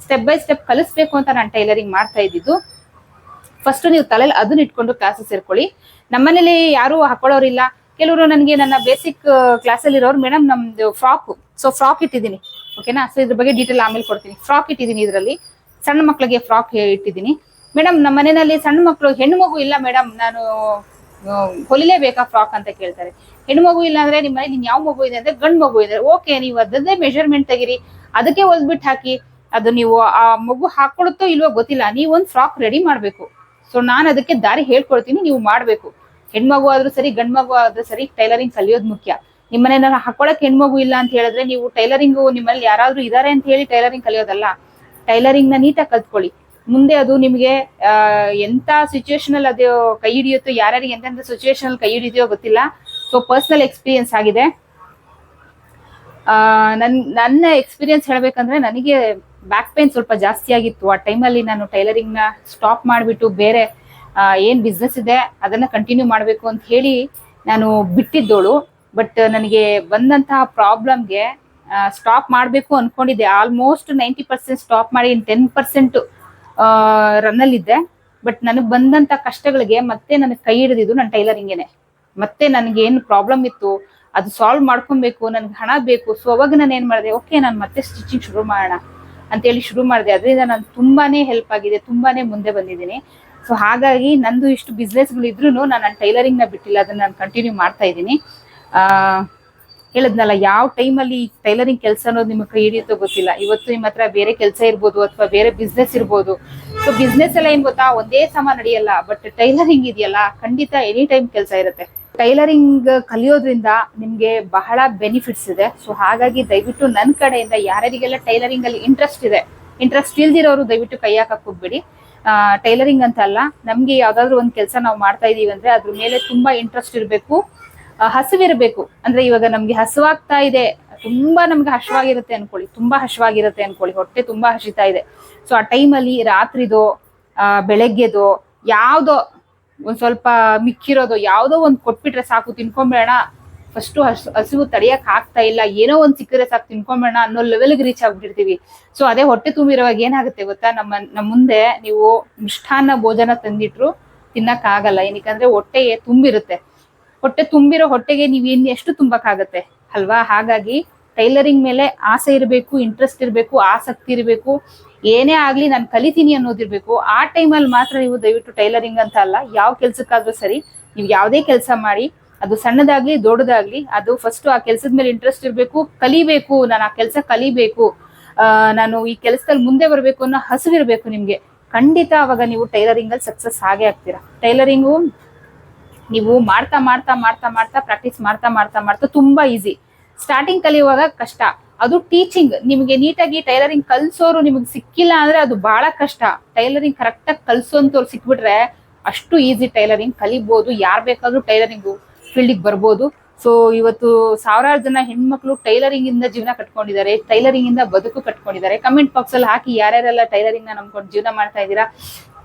ಸ್ಟೆಪ್ ಬೈ ಸ್ಟೆಪ್ ಕಲಿಸ್ಬೇಕು ಅಂತ ನಾನು ಟೈಲರಿಂಗ್ ಮಾಡ್ತಾ ಇದ್ದಿದ್ದು. ಫಸ್ಟ್ ನೀವು ತಲೆಯಲ್ಲಿ ಅದನ್ನ ಇಟ್ಕೊಂಡು ಕ್ಲಾಸಸ್ ಸೇರ್ಕೊಳ್ಳಿ. ನಮ್ಮನೇಲಿ ಯಾರು ಹಾಕೊಳ್ಳೋರಿಲ್ಲ, ಕೆಲವರು ನನಗೆ ನನ್ನ ಬೇಸಿಕ್ ಕ್ಲಾಸಲ್ಲಿ ಇರೋರು ಮೇಡಮ್ ನಮ್ದು ಫ್ರಾಕ್ ಇಟ್ಟಿದ್ದೀನಿ. ಓಕೆನಾ. ಸೊ ಇದ್ರ ಬಗ್ಗೆ ಡೀಟೇಲ್ ಆಮೇಲೆ ಕೊಡ್ತೀನಿ. ಫ್ರಾಕ್ ಇಟ್ಟಿದ್ದೀನಿ, ಇದರಲ್ಲಿ ಸಣ್ಣ ಮಕ್ಕಳಿಗೆ ಫ್ರಾಕ್ ಇಟ್ಟಿದ್ದೀನಿ. ಮೇಡಮ್ ನಮ್ಮ ಮನೆಯಲ್ಲಿ ಸಣ್ಣ ಮಕ್ಕಳು, ಹೆಣ್ಣು ಮಗು ಇಲ್ಲ ಮೇಡಮ್, ನಾನು ಹೊಲಿಲೇಬೇಕಾ ಫ್ರಾಕ್ ಅಂತ ಕೇಳ್ತಾರೆ. ಹೆಣ್ಣು ಮಗು ಇಲ್ಲ ಅಂದ್ರೆ ನಿಮ್ಮ ಮನೇಲಿ ಯಾವ ಮಗು ಇದೆ ಅಂದ್ರೆ ಗಂಡು ಮಗು ಇದೆ. ಓಕೆ, ನೀವು ಅದನ್ನೇ ಮೆಜರ್ಮೆಂಟ್ ತೆಗಿರಿ, ಅದಕ್ಕೆ ಹೊಲ್ಬಿಟ್ಟು ಹಾಕಿ. ಅದು ನೀವು ಆ ಮಗು ಹಾಕೊಳ್ಳುತ್ತೋ ಇಲ್ವೋ ಗೊತ್ತಿಲ್ಲ, ನೀವು ಒಂದು ಫ್ರಾಕ್ ರೆಡಿ ಮಾಡ್ಬೇಕು. ಸೊ ನಾನು ಅದಕ್ಕೆ ದಾರಿ ಹೇಳ್ಕೊಡ್ತೀನಿ, ನೀವು ಮಾಡ್ಬೇಕು. ಹೆಣ್ಮಗು ಆದ್ರೂ ಸರಿ, ಗಂಡ್ ಮಗು ಆದ್ರೂ ಸರಿ, ಟೈಲರಿಂಗ್ ಕಲಿಯೋದು ಮುಖ್ಯ. ನಿಮ್ಮ ಮನೆಯಲ್ಲಿ ಹಾಕೊಳಕ್ ಹೆಣ್ಮಗು ಇಲ್ಲ ಅಂತ ಹೇಳಿದ್ರೆ ನೀವು ಟೈಲರಿಂಗು ನಿಮ್ಮಲ್ಲಿ ಯಾರಾದ್ರೂ ಇದಾರೆ ಅಂತ ಹೇಳಿ ಟೈಲರಿಂಗ್ ಕಲಿಯೋದಲ್ಲ. ಟೈಲರಿಂಗ್ ನ ನೀಟಾಗಿ ಕಲ್ತ್ಕೊಳ್ಳಿ. ಮುಂದೆ ಅದು ನಿಮ್ಗೆ ಎಂತ ಸಿಚುವೇಶನ್ ಅಲ್ಲಿ ಅದು ಕೈ ಹಿಡಿಯುತ್ತೋ, ಯಾರ್ಯಾರಿಗೆ ಎಂತೆಂತ ಸಿಚುವೇಶನ್ ಅಲ್ಲಿ ಕೈ ಹಿಡಿದೆಯೋ ಗೊತ್ತಿಲ್ಲ. ಸೊ ಪರ್ಸನಲ್ ಎಕ್ಸ್ಪೀರಿಯನ್ಸ್ ಆಗಿದೆ. ನನ್ನ ಎಕ್ಸ್ಪೀರಿಯನ್ಸ್ ಹೇಳ್ಬೇಕಂದ್ರೆ ನನಗೆ ಬ್ಯಾಕ್ ಪೇನ್ ಸ್ವಲ್ಪ ಜಾಸ್ತಿ ಆಗಿತ್ತು. ಆ ಟೈಮಲ್ಲಿ ನಾನು ಟೈಲರಿಂಗ್ ನ ಸ್ಟಾಪ್ ಮಾಡಿಬಿಟ್ಟು ಬೇರೆ ಏನ್ ಬಿಸ್ನೆಸ್ ಇದೆ ಅದನ್ನ ಕಂಟಿನ್ಯೂ ಮಾಡಬೇಕು ಅಂತ ಹೇಳಿ ನಾನು ಬಿಟ್ಟಿದ್ದೋಳು. ಬಟ್ ನನಗೆ ಬಂದಂತಹ ಪ್ರಾಬ್ಲಮ್ಗೆ ಸ್ಟಾಪ್ ಮಾಡಬೇಕು ಅನ್ಕೊಂಡಿದ್ದೆ. ಆಲ್ಮೋಸ್ಟ್ 90% ಸ್ಟಾಪ್ ಮಾಡಿ 10% ರನ್ನಲ್ಲಿದ್ದೆ. ಬಟ್ ನನಗೆ ಬಂದಂತ ಕಷ್ಟಗಳಿಗೆ ಮತ್ತೆ ನನಗೆ ಕೈ ಹಿಡಿದಿದ್ದು ನನ್ನ ಟೈಲರಿಂಗೇನೆ. ಮತ್ತೆ ನನಗೆ ಏನು ಪ್ರಾಬ್ಲಮ್ ಇತ್ತು ಅದು ಸಾಲ್ವ್ ಮಾಡ್ಕೊಬೇಕು, ನನ್ಗೆ ಹಣ ಬೇಕು. ಸೊ ಅವಾಗ ನಾನು ಏನ್ ಮಾಡಿದೆ, ಓಕೆ ನಾನು ಮತ್ತೆ ಸ್ಟಿಚಿಂಗ್ ಶುರು ಮಾಡೋಣ ಅಂತೇಳಿ ಶುರು ಮಾಡಿದೆ. ಅದರಿಂದ ನಾನು ತುಂಬಾನೇ ಹೆಲ್ಪ್ ಆಗಿದೆ, ತುಂಬಾನೇ ಮುಂದೆ ಬಂದಿದ್ದೀನಿ. ಸೊ ಹಾಗಾಗಿ ನಂದು ಇಷ್ಟು ಬಿಸ್ನೆಸ್ಗಳು ಇದ್ರೂ ನಾನು ಟೈಲರಿಂಗ್ ನ ಬಿಟ್ಟಿಲ್ಲ, ಅದನ್ನ ನಾನು ಕಂಟಿನ್ಯೂ ಮಾಡ್ತಾ ಇದ್ದೀನಿ. ಹೇಳದ್ನಲ್ಲ, ಯಾವ ಟೈಮಲ್ಲಿ ಟೈಲರಿಂಗ್ ಕೆಲಸ ಅನ್ನೋದು ನಿಮಗೆ ಕೈ ಹಿಡಿಯುತ್ತೋ ಗೊತ್ತಿಲ್ಲ. ಇವತ್ತು ನಿಮ್ಮ ಹತ್ರ ಬೇರೆ ಕೆಲಸ ಇರ್ಬೋದು ಅಥವಾ ಬೇರೆ ಬಿಸ್ನೆಸ್ ಇರ್ಬೋದು. ಸೊ ಬಿಸ್ನೆಸ್ ಎಲ್ಲ ಏನ್ ಗೊತ್ತಾ, ಒಂದೇ ಸಮ ನಡೆಯಲ್ಲ. ಬಟ್ ಟೈಲರಿಂಗ್ ಇದೆಯಲ್ಲ, ಖಂಡಿತ ಎನಿ ಟೈಮ್ ಕೆಲಸ ಇರುತ್ತೆ. ಟೈಲರಿಂಗ್ ಕಲಿಯೋದ್ರಿಂದ ನಿಮ್ಗೆ ಬಹಳ ಬೆನಿಫಿಟ್ಸ್ ಇದೆ. ಸೊ ಹಾಗಾಗಿ ದಯವಿಟ್ಟು ನನ್ನ ಕಡೆಯಿಂದ ಯಾರ್ಯಾರಿಗೆಲ್ಲ ಟೈಲರಿಂಗ್ ಅಲ್ಲಿ ಇಂಟ್ರೆಸ್ಟ್ ಇಲ್ದಿರೋರು ದಯವಿಟ್ಟು ಕೈ ಹಾಕಕ್ ಹೋಗ್ಬೇಡಿ. ಟೈಲರಿಂಗ್ ಅಂತ ಅಲ್ಲ, ನಮ್ಗೆ ಯಾವ್ದಾದ್ರು ಒಂದು ಕೆಲಸ ನಾವು ಮಾಡ್ತಾ ಇದೀವಿ ಅಂದ್ರೆ ಅದ್ರ ಮೇಲೆ ತುಂಬಾ ಇಂಟ್ರೆಸ್ಟ್ ಇರಬೇಕು, ಹಸಿವಿರಬೇಕು. ಅಂದ್ರೆ ಇವಾಗ ನಮ್ಗೆ ಹಸುವಾಗ್ತಾ ಇದೆ, ತುಂಬಾ ನಮ್ಗೆ ಹಶ್ವಾಗಿರುತ್ತೆ ಅನ್ಕೊಳ್ಳಿ, ತುಂಬಾ ಹಶ್ವಾಗಿರುತ್ತೆ ಅನ್ಕೊಳ್ಳಿ, ಹೊಟ್ಟೆ ತುಂಬಾ ಹಸಿತಾ ಇದೆ. ಸೊ ಆ ಟೈಮಲ್ಲಿ ರಾತ್ರಿದೋ ಬೆಳಗ್ಗೆದೋ ಯಾವ್ದೋ ಒಂದ್ ಸ್ವಲ್ಪ ಮಿಕ್ಕಿರೋದು ಯಾವ್ದೋ ಒಂದ್ ಕೊಟ್ಬಿಟ್ರೆ ಸಾಕು, ತಿನ್ಕೊಂಬೇಡ. ಫಸ್ಟ್ ಹಸಿವು ತಡೆಯಕ್ ಆಗ್ತಾ ಇಲ್ಲ, ಏನೋ ಒಂದ್ ಸಿಕ್ಕಿದ್ರೆ ಸಾಕು ತಿನ್ಕೊಂಬೇಡ ಅನ್ನೋ ಲೆವೆಲ್ಗೆ ರೀಚ್ ಆಗ್ಬಿಟ್ಟಿರ್ತೀವಿ. ಸೊ ಅದೇ ಹೊಟ್ಟೆ ತುಂಬಿರುವಾಗ ಏನಾಗುತ್ತೆ ಗೊತ್ತಾ, ನಮ್ಮ ಮುಂದೆ ನೀವು ಮಿಷ್ಟಾನ್ನ ಭೋಜನ ತಂದಿಟ್ರು ತಿನ್ನಕ್ ಆಗಲ್ಲ. ಏನಕ್ಕಂದ್ರೆ ಹೊಟ್ಟೆ ತುಂಬಿರುತ್ತೆ. ಹೊಟ್ಟೆ ತುಂಬಿರೋ ಹೊಟ್ಟೆಗೆ ನೀವ್ ಎಷ್ಟು ತುಂಬಕ್ಕಾಗತ್ತೆ ಅಲ್ವಾ? ಹಾಗಾಗಿ ಟೈಲರಿಂಗ್ ಮೇಲೆ ಆಸೆ ಇರಬೇಕು, ಇಂಟ್ರೆಸ್ಟ್ ಇರಬೇಕು, ಆಸಕ್ತಿ ಇರಬೇಕು. ಏನೇ ಆಗ್ಲಿ ನಾನು ಕಲಿತೀನಿ ಅನ್ನೋದಿರ್ಬೇಕು. ಆ ಟೈಮಲ್ಲಿ ಮಾತ್ರ ನೀವು ದಯವಿಟ್ಟು ಟೈಲರಿಂಗ್ ಅಂತ ಅಲ್ಲ, ಯಾವ ಕೆಲ್ಸಕ್ಕಾದ್ರೂ ಸರಿ, ನೀವು ಯಾವುದೇ ಕೆಲಸ ಮಾಡಿ, ಅದು ಸಣ್ಣದಾಗ್ಲಿ ದೊಡ್ಡದಾಗ್ಲಿ, ಅದು ಫಸ್ಟ್ ಆ ಕೆಲ್ಸದ ಮೇಲೆ ಇಂಟ್ರೆಸ್ಟ್ ಇರಬೇಕು, ಕಲಿಬೇಕು. ನಾನು ಆ ಕೆಲಸ ಕಲಿಬೇಕು, ನಾನು ಈ ಕೆಲಸದಲ್ಲಿ ಮುಂದೆ ಬರಬೇಕು ಅನ್ನೋ ಹಸಿವಿರ್ಬೇಕು ನಿಮ್ಗೆ. ಖಂಡಿತ ಅವಾಗ ನೀವು ಟೈಲರಿಂಗ್ ಅಲ್ಲಿ ಸಕ್ಸಸ್ ಆಗೇ ಆಗ್ತೀರಾ. ಟೈಲರಿಂಗು ನೀವು ಮಾಡ್ತಾ ಮಾಡ್ತಾ ಮಾಡ್ತಾ ಮಾಡ್ತಾ ಪ್ರಾಕ್ಟೀಸ್ ಮಾಡ್ತಾ ಮಾಡ್ತಾ ಮಾಡ್ತಾ ತುಂಬಾ ಈಸಿ. ಸ್ಟಾರ್ಟಿಂಗ್ ಕಲಿಯುವಾಗ ಕಷ್ಟ. ಅದು ಟೀಚಿಂಗ್, ನಿಮ್ಗೆ ನೀಟಾಗಿ ಟೈಲರಿಂಗ್ ಕಲ್ಸೋರು ನಿಮ್ಗೆ ಸಿಕ್ಕಿಲ್ಲ ಅಂದ್ರೆ ಅದು ಬಹಳ ಕಷ್ಟ. ಟೈಲರಿಂಗ್ ಕರೆಕ್ಟ್ ಆಗಿ ಕಲ್ಸೋಂತವ್ರು ಸಿಕ್ಬಿಟ್ರೆ ಅಷ್ಟು ಈಸಿ. ಟೈಲರಿಂಗ್ ಕಲಿಬಹುದು, ಯಾರ್ ಬೇಕಾದ್ರೂ ಟೈಲರಿಂಗ್ ಫೀಲ್ಡಿಗೆ ಬರ್ಬೋದು. ಸೊ ಇವತ್ತು ಸಾವಿರಾರು ಜನ ಹೆಣ್ಮಕ್ಳು ಟೈಲರಿಂಗ್ ಇಂದ ಜೀವನ ಕಟ್ಕೊಂಡಿದ್ದಾರೆ, ಟೈಲರಿಂಗ್ ಇಂದ ಬದುಕು ಕಟ್ಕೊಂಡಿದ್ದಾರೆ. ಕಮೆಂಟ್ ಬಾಕ್ಸ್ ಅಲ್ಲಿ ಹಾಕಿ ಯಾರ್ಯಾರೆಲ್ಲ ಟೈಲರಿಂಗ್ ನ ನಂಬ್ಕೊಂಡು ಜೀವನ ಮಾಡ್ತಾ ಇದ್ದೀರಾ,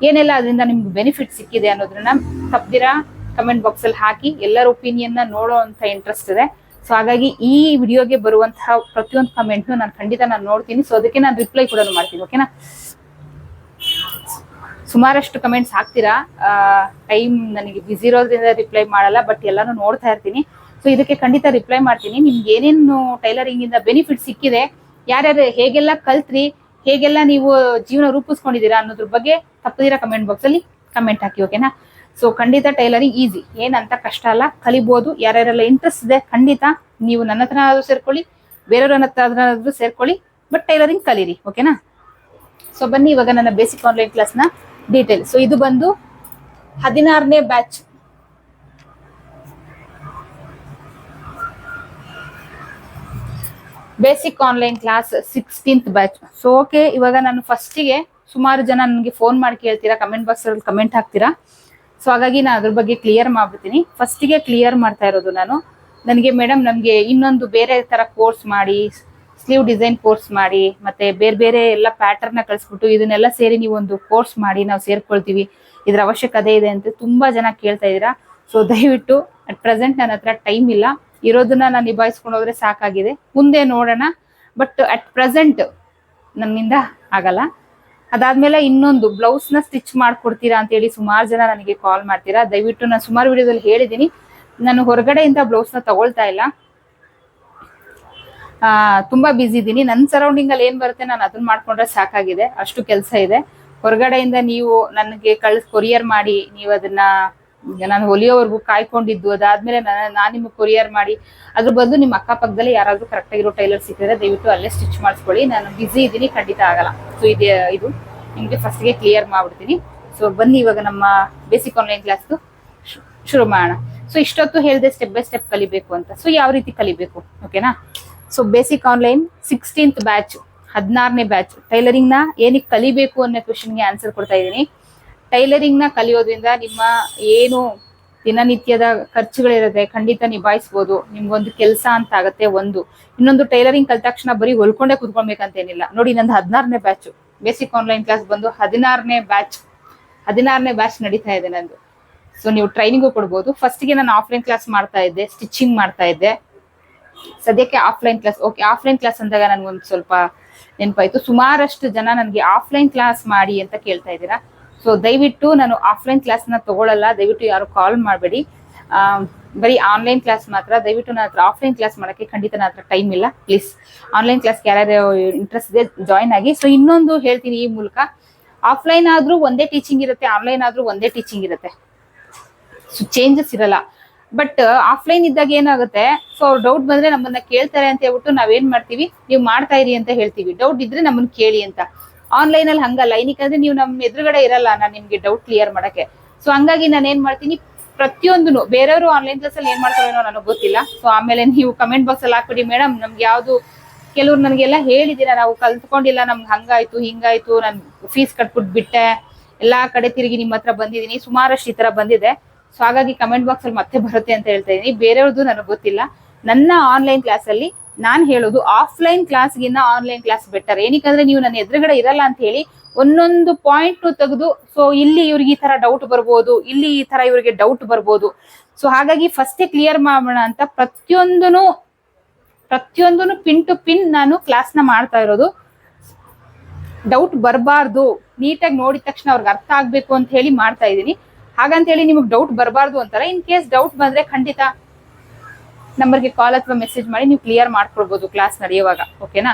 ಏನೆಲ್ಲ ಅದರಿಂದ ನಿಮ್ಗೆ ಬೆನಿಫಿಟ್ ಸಿಕ್ಕಿದೆ ಅನ್ನೋದನ್ನ ತಪ್ಪದಿರಾ ಕಮೆಂಟ್ ಬಾಕ್ಸ್ ಅಲ್ಲಿ ಹಾಕಿ. ಎಲ್ಲರ ಒಪಿನಿಯನ್ ನ ನೋಡೋ ಅಂತ ಇಂಟ್ರೆಸ್ಟ್ ಇದೆ. ಸೊ ಹಾಗಾಗಿ ಈ ವಿಡಿಯೋಗೆ ಬರುವಂತಹ ಪ್ರತಿಯೊಂದು ಕಮೆಂಟ್ ನಾನು ಖಂಡಿತ ನೋಡ್ತೀನಿ. ಸೊ ಅದಕ್ಕೆ ನಾನು ರಿಪ್ಲೈ ಕೂಡ ಮಾಡ್ತೀನಿ, ಓಕೆನಾ? ಸುಮಾರಷ್ಟು ಕಮೆಂಟ್ಸ್ ಹಾಕ್ತೀರಾ, ಟೈಮ್ ನನಗೆ ಬಿಸಿ ಇರೋದ್ರಿಂದ ರಿಪ್ಲೈ ಮಾಡಲ್ಲ, ಬಟ್ ಎಲ್ಲಾನು ನೋಡ್ತಾ ಇರ್ತೀನಿ. ಸೊ ಇದಕ್ಕೆ ಖಂಡಿತ ರಿಪ್ಲೈ ಮಾಡ್ತೀನಿ. ನಿಮ್ಗೆ ಏನೇನು ಟೈಲರಿಂಗ್ ಇಂದ ಬೆನಿಫಿಟ್ ಸಿಕ್ಕಿದೆ, ಯಾರ್ಯಾರು ಹೇಗೆಲ್ಲ ಕಲ್ತ್ರಿ, ಹೇಗೆಲ್ಲ ನೀವು ಜೀವನ ರೂಪಿಸ್ಕೊಂಡಿದ್ದೀರಾ ಅನ್ನೋದ್ರ ಬಗ್ಗೆ ತಪ್ಪದಿರಾ ಕಮೆಂಟ್ ಬಾಕ್ಸ್ ಅಲ್ಲಿ ಕಮೆಂಟ್ ಹಾಕಿ, ಓಕೆನಾ? ಸೊ ಖಂಡಿತ ಟೈಲರಿಂಗ್ ಈಸಿ, ಏನಂತ ಕಷ್ಟ ಅಲ್ಲ, ಕಲಿಬಹುದು. ಯಾರ್ಯಾರೆಲ್ಲ ಇಂಟ್ರೆಸ್ಟ್ ಇದೆ ಖಂಡಿತ ನೀವು ನನ್ನ ಹತ್ರ ಆದ್ರೂ ಸೇರ್ಕೊಳ್ಳಿ, ಬೇರೆಯವ್ರ ಹತ್ರ ಸೇರ್ಕೊಳ್ಳಿ, ಬಟ್ ಟೈಲರಿಂಗ್ ಕಲೀರಿ, ಓಕೆನಾ? ಸೊ ಬನ್ನಿ ಇವಾಗ ನನ್ನ ಬೇಸಿಕ್ ಆನ್ಲೈನ್ ಕ್ಲಾಸ್ ನ ಡೀಟೇಲ್. ಸೊ ಇದು ಬಂದು 16ನೇ batch. Basic online class 16th batch. So okay, ಇವಾಗ ನಾನು ಫಸ್ಟಿಗೆ ಸುಮಾರು ಜನ ನನಗೆ ಫೋನ್ ಮಾಡಿ ಕೇಳ್ತೀರಾ, ಕಮೆಂಟ್ ಬಾಕ್ಸ್ ಅಲ್ಲಿ ಕಮೆಂಟ್ ಹಾಕ್ತೀರಾ. ಸೊ ಹಾಗಾಗಿ ನಾನು ಅದ್ರ ಬಗ್ಗೆ ಕ್ಲಿಯರ್ ಮಾಡ್ಬಿಡ್ತೀನಿ. ಫಸ್ಟಿಗೆ ಕ್ಲಿಯರ್ ಮಾಡ್ತಾ ಇರೋದು ನಾನು, ನನಗೆ ಮೇಡಮ್ ನಮಗೆ ಇನ್ನೊಂದು ಬೇರೆ ತರ ಕೋರ್ಸ್ ಮಾಡಿ, ಸ್ಲೀವ್ ಡಿಸೈನ್ ಕೋರ್ಸ್ ಮಾಡಿ, ಮತ್ತೆ ಬೇರೆ ಬೇರೆ ಎಲ್ಲ ಪ್ಯಾಟರ್ನ್ ಕಳಿಸ್ಬಿಟ್ಟು ಇದನ್ನೆಲ್ಲ ಸೇರಿ ನೀವು ಒಂದು ಕೋರ್ಸ್ ಮಾಡಿ ನಾವು ಸೇರ್ಕೊಳ್ತೀವಿ, ಇದ್ರ ಅವಶ್ಯಕತೆ ಇದೆ ಅಂತ ತುಂಬಾ ಜನ ಕೇಳ್ತಾ ಇದ್ದೀರಾ. ಸೊ ದಯವಿಟ್ಟು ಅಟ್ ಪ್ರೆಸೆಂಟ್ ನನ್ನ ಹತ್ರ ಟೈಮ್ ಇಲ್ಲ, ಇರೋದನ್ನ ನಾನು ನಿಭಾಯಿಸ್ಕೊಂಡು ಹೋದ್ರೆ ಸಾಕಾಗಿದೆ, ಮುಂದೆ ನೋಡೋಣ. ಬಟ್ ಅಟ್ ಪ್ರೆಸೆಂಟ್ ನನ್ನಿಂದ ಆಗಲ್ಲ. ಅದಾದ್ಮೇಲೆ ಇನ್ನೊಂದು ಬ್ಲೌಸ್ ನ ಸ್ಟಿಚ್ ಮಾಡ್ಕೊಡ್ತೀರಾ ಅಂತ ಹೇಳಿ ಸುಮಾರು ಜನ ನನಗೆ ಕಾಲ್ ಮಾಡ್ತೀರಾ. ದಯವಿಟ್ಟು ನಾನು ಸುಮಾರು ವಿಡಿಯೋದಲ್ಲಿ ಹೇಳಿದ್ದೀನಿ, ನಾನು ಹೊರಗಡೆಯಿಂದ ಬ್ಲೌಸ್ ನ ತಗೊಳ್ತಾ ಇಲ್ಲ, ತುಂಬಾ ಬಿಸಿ ಇದ್ದೀನಿ. ನನ್ನ ಸರೌಂಡಿಂಗ್ ಅಲ್ಲಿ ಏನ್ ಬರುತ್ತೆ ನಾನು ಅದನ್ನ ಮಾಡ್ಕೊಂಡ್ರೆ ಸಾಕಾಗಿದೆ, ಅಷ್ಟು ಕೆಲಸ ಇದೆ. ಹೊರಗಡೆಯಿಂದ ನೀವು ನನಗೆ ಕೊರಿಯರ್ ಮಾಡಿ, ನೀವು ಅದನ್ನ ನಾನು ಹೊಲಿಯೋವರೆಗೂ ಕಾಯ್ಕೊಂಡಿದ್ದು, ಅದಾದ್ಮೇಲೆ ನಾನು ನಿಮ್ಗೆ ಕೊರಿಯರ್ ಮಾಡಿ, ಅದ್ರ ಬದಲು ನಿಮ್ಮ ಅಕ್ಕಪಕ್ಕದಲ್ಲಿ ಯಾರಾದ್ರೂ ಕರೆಕ್ಟ್ ಆಗಿರೋ ಟೈಲರ್ ಸಿಕ್ಕಿದ್ರೆ ದಯವಿಟ್ಟು ಅಲ್ಲೇ ಸ್ಟಿಚ್ ಮಾಡಿಸ್ಕೊಳ್ಳಿ. ನಾನು ಬಿಸಿ ಇದ್ದೀನಿ, ಖಂಡಿತ ಆಗಲ್ಲ. ಸೊ ಇದು ನಿಮ್ಗೆ ಫಸ್ಟ್ಗೆ ಕ್ಲಿಯರ್ ಮಾಡ್ಬಿಡ್ತೀನಿ. ಸೊ ಬನ್ನಿ ಇವಾಗ ನಮ್ಮ ಬೇಸಿಕ್ ಆನ್ಲೈನ್ ಕ್ಲಾಸ್ ಶುರು ಮಾಡೋಣ. ಸೊ ಇಷ್ಟೊತ್ತು ಹೇಳಿದೆ ಸ್ಟೆಪ್ ಬೈ ಸ್ಟೆಪ್ ಕಲಿಬೇಕು ಅಂತ. ಸೊ ಯಾವ ರೀತಿ ಕಲಿಬೇಕು, ಓಕೆನಾ? So basic online 16th batch, 16ನೇ ಬ್ಯಾಚ್. ಟೈಲರಿಂಗ್ ನ ಏನಕ್ಕೆ ಕಲಿಬೇಕು ಅನ್ನೋ ಕ್ವೆಶನ್ಗೆ ಆನ್ಸರ್ ಕೊಡ್ತಾ ಇದ್ದೀನಿ. ಟೈಲರಿಂಗ್ ನ ಕಲಿಯೋದ್ರಿಂದ ನಿಮ್ಮ ಏನು ದಿನನಿತ್ಯದ ಖರ್ಚುಗಳಿರುತ್ತೆ, ಖಂಡಿತ ನಿಭಾಯಿಸ್ಬೋದು. ನಿಮ್ಗೊಂದು ಕೆಲಸ ಅಂತ ಆಗತ್ತೆ. ಇನ್ನೊಂದು ಟೈಲರಿಂಗ್ ಕಲ್ತ ತಕ್ಷಣ ಬರೀ ಹೊಲ್ಕೊಂಡೇ ಕುತ್ಕೊಳ್ಬೇಕಂತೇನಿಲ್ಲ. ನೋಡಿ, ನಂದು 16ನೇ ಬ್ಯಾಚ್ ಬೇಸಿಕ್ ಆನ್ಲೈನ್ ಕ್ಲಾಸ್ ಬಂದು 16ನೇ ಬ್ಯಾಚ್ ನಡೀತಾ ಇದೆ ನಂದು. ಸೊ ನೀವು ಟ್ರೈನಿಂಗು ಕೊಡ್ಬೋದು. ಫಸ್ಟ್ಗೆ ನಾನು ಆಫ್ಲೈನ್ ಕ್ಲಾಸ್ ಮಾಡ್ತಾ ಇದ್ದೆ, ಸ್ಟಿಚಿಂಗ್ ಮಾಡ್ತಾ ಇದ್ದೆ. ಸದ್ಯಕ್ಕೆ offline class. Okay, offline class ಅಂದಾಗ ನನ್ಗೊಂದು ಸ್ವಲ್ಪ ನೆನಪಾಯ್ತು, ಸುಮಾರಷ್ಟು ಜನ ನನಗೆ ಆಫ್ಲೈನ್ ಕ್ಲಾಸ್ ಮಾಡಿ ಅಂತ ಕೇಳ್ತಾ ಇದ್ದೀರಾ. ಸೊ ದಯವಿಟ್ಟು ನಾನು ಆಫ್ಲೈನ್ ಕ್ಲಾಸ್ನ ತಗೊಳ್ಳಲ್ಲ. ದಯವಿಟ್ಟು ಯಾರು ಕಾಲ್ ಮಾಡಬೇಡಿ, ಬರೀ ಆನ್ಲೈನ್ ಕ್ಲಾಸ್ ಮಾತ್ರ. ದಯವಿಟ್ಟು ನನ್ನ ಹತ್ರ ಆಫ್ಲೈನ್ ಕ್ಲಾಸ್ ಮಾಡೋಕ್ಕೆ ಖಂಡಿತ ನನ್ನ ಹತ್ರ ಟೈಮ್ ಇಲ್ಲ. ಪ್ಲೀಸ್ ಆನ್ಲೈನ್ ಕ್ಲಾಸ್ಗೆ ಯಾರ್ಯಾರು ಇಂಟ್ರೆಸ್ಟ್ ಇದೆ ಜಾಯ್ನ್ ಆಗಿ. ಸೊ ಇನ್ನೊಂದು ಹೇಳ್ತೀನಿ ಈ ಮೂಲಕ, ಆಫ್ಲೈನ್ ಆದ್ರೂ ಒಂದೇ ಟೀಚಿಂಗ್ ಇರುತ್ತೆ, ಆನ್ಲೈನ್ ಆದ್ರೂ ಒಂದೇ ಟೀಚಿಂಗ್ ಇರುತ್ತೆ. ಸೊ ಚೇಂಜಸ್ ಇರಲ್ಲ. ಬಟ್ ಆಫ್ಲೈನ್ ಇದ್ದಾಗ ಏನಾಗುತ್ತೆ, ಸೊ ಅವ್ರು ಡೌಟ್ ಬಂದ್ರೆ ನಮ್ಮನ್ನ ಕೇಳ್ತಾರೆ ಅಂತ ಹೇಳ್ಬಿಟ್ಟು ನಾವೇನ್ ಮಾಡ್ತೀವಿ, ನೀವು ಮಾಡ್ತಾ ಇರಿ ಅಂತ ಹೇಳ್ತೀವಿ. ಡೌಟ್ ಇದ್ರೆ ನಮ್ಮನ್ನ ಕೇಳಿ ಅಂತ. ಆನ್ಲೈನ್ ಅಲ್ಲಿ ಹಂಗಲ್ಲ. ಏನಕ್ಕಂದ್ರೆ ನೀವು ನಮ್ಮ ಎದುರುಗಡೆ ಇರಲ್ಲ ನಾನು ನಿಮ್ಗೆ ಡೌಟ್ ಕ್ಲಿಯರ್ ಮಾಡಕ್ಕೆ. ಸೊ ಹಂಗಾಗಿ ನಾನು ಏನ್ ಮಾಡ್ತೀನಿ, ಪ್ರತಿಯೊಂದು ಬೇರೆಯವರು ಆನ್ಲೈನ್ ಕ್ಲಾಸ್ ಅಲ್ಲಿ ಏನ್ ಮಾಡ್ತಾರೇನೋ ನನಗೆ ಗೊತ್ತಿಲ್ಲ. ಸೊ ಆಮೇಲೆ ನೀವು ಕಮೆಂಟ್ ಬಾಕ್ಸ್ ಅಲ್ಲಿ ಹಾಕ್ಬಿಡಿ, ಮೇಡಮ್ ನಮ್ಗೆ ಯಾವ್ದು, ಕೆಲವ್ರು ನನಗೆಲ್ಲ ಹೇಳಿದೀರ, ನಾವು ಕಲ್ತ್ಕೊಂಡಿಲ್ಲ, ನಮ್ಗೆ ಹಂಗಾಯ್ತು ಹಿಂಗಾಯ್ತು, ನಾನು ಫೀಸ್ ಕಟ್ಬಿಟ್ಟು ಬಿಟ್ಟೆ, ಎಲ್ಲಾ ಕಡೆ ತಿರುಗಿ ನಿಮ್ಮ ಹತ್ರ ಬಂದಿದ್ದೀನಿ, ಸುಮಾರಷ್ಟು ಈ ತರ ಬಂದಿದೆ. ಸೊ ಹಾಗಾಗಿ ಕಮೆಂಟ್ ಬಾಕ್ಸ್ ಅಲ್ಲಿ ಮತ್ತೆ ಬರುತ್ತೆ ಅಂತ ಹೇಳ್ತಾ ಇದೀನಿ. ಬೇರೆಯವ್ರದ್ದು ನನಗೆ ಗೊತ್ತಿಲ್ಲ. ನನ್ನ ಆನ್ಲೈನ್ ಕ್ಲಾಸ್ ಅಲ್ಲಿ ನಾನ್ ಹೇಳೋದು, ಆಫ್ಲೈನ್ ಕ್ಲಾಸ್ಗಿನ್ನ ಆನ್ಲೈನ್ ಕ್ಲಾಸ್ ಬೆಟರ್. ಏನಕ್ಕಂದ್ರೆ ನೀವು ನನ್ನ ಎದುರುಗಡೆ ಇರಲ್ಲ ಅಂತ ಹೇಳಿ ಒಂದೊಂದು ಪಾಯಿಂಟ್ ತೆಗೆದು, ಸೊ ಇಲ್ಲಿ ಇವ್ರಿಗೆ ಈ ತರ ಡೌಟ್ ಬರ್ಬೋದು, ಇಲ್ಲಿ ಈ ತರ ಇವ್ರಿಗೆ ಡೌಟ್ ಬರ್ಬೋದು. ಸೊ ಹಾಗಾಗಿ ಫಸ್ಟೇ ಕ್ಲಿಯರ್ ಮಾಡೋಣ ಅಂತ ಪ್ರತಿಯೊಂದನು ಪಿನ್ ಟು ಪಿನ್ ನಾನು ಕ್ಲಾಸ್ನ ಮಾಡ್ತಾ ಇರೋದು. ಡೌಟ್ ಬರಬಾರ್ದು, ನೀಟಾಗಿ ನೋಡಿದ ತಕ್ಷಣ ಅವ್ರಿಗೆ ಅರ್ಥ ಆಗ್ಬೇಕು ಅಂತ ಹೇಳಿ ಮಾಡ್ತಾ ಇದ್ದೀನಿ. ಹಾಗಂತ ಹೇಳಿ ನಿಮಗೆ ಡೌಟ್ ಬರಬಾರ್ದು ಅಂತಾರೆ. ಇನ್ ಕೇಸ್ ಡೌಟ್ ಬಂದ್ರೆ ಖಂಡಿತ ನಂಬರ್ಗೆ ಕಾಲ್ ಅಥವಾ ಮೆಸೇಜ್ ಮಾಡಿ ನೀವು ಕ್ಲಿಯರ್ ಮಾಡ್ಕೊಳ್ಬಹುದು ಕ್ಲಾಸ್ ನಡೆಯುವಾಗ. ಓಕೆನಾ?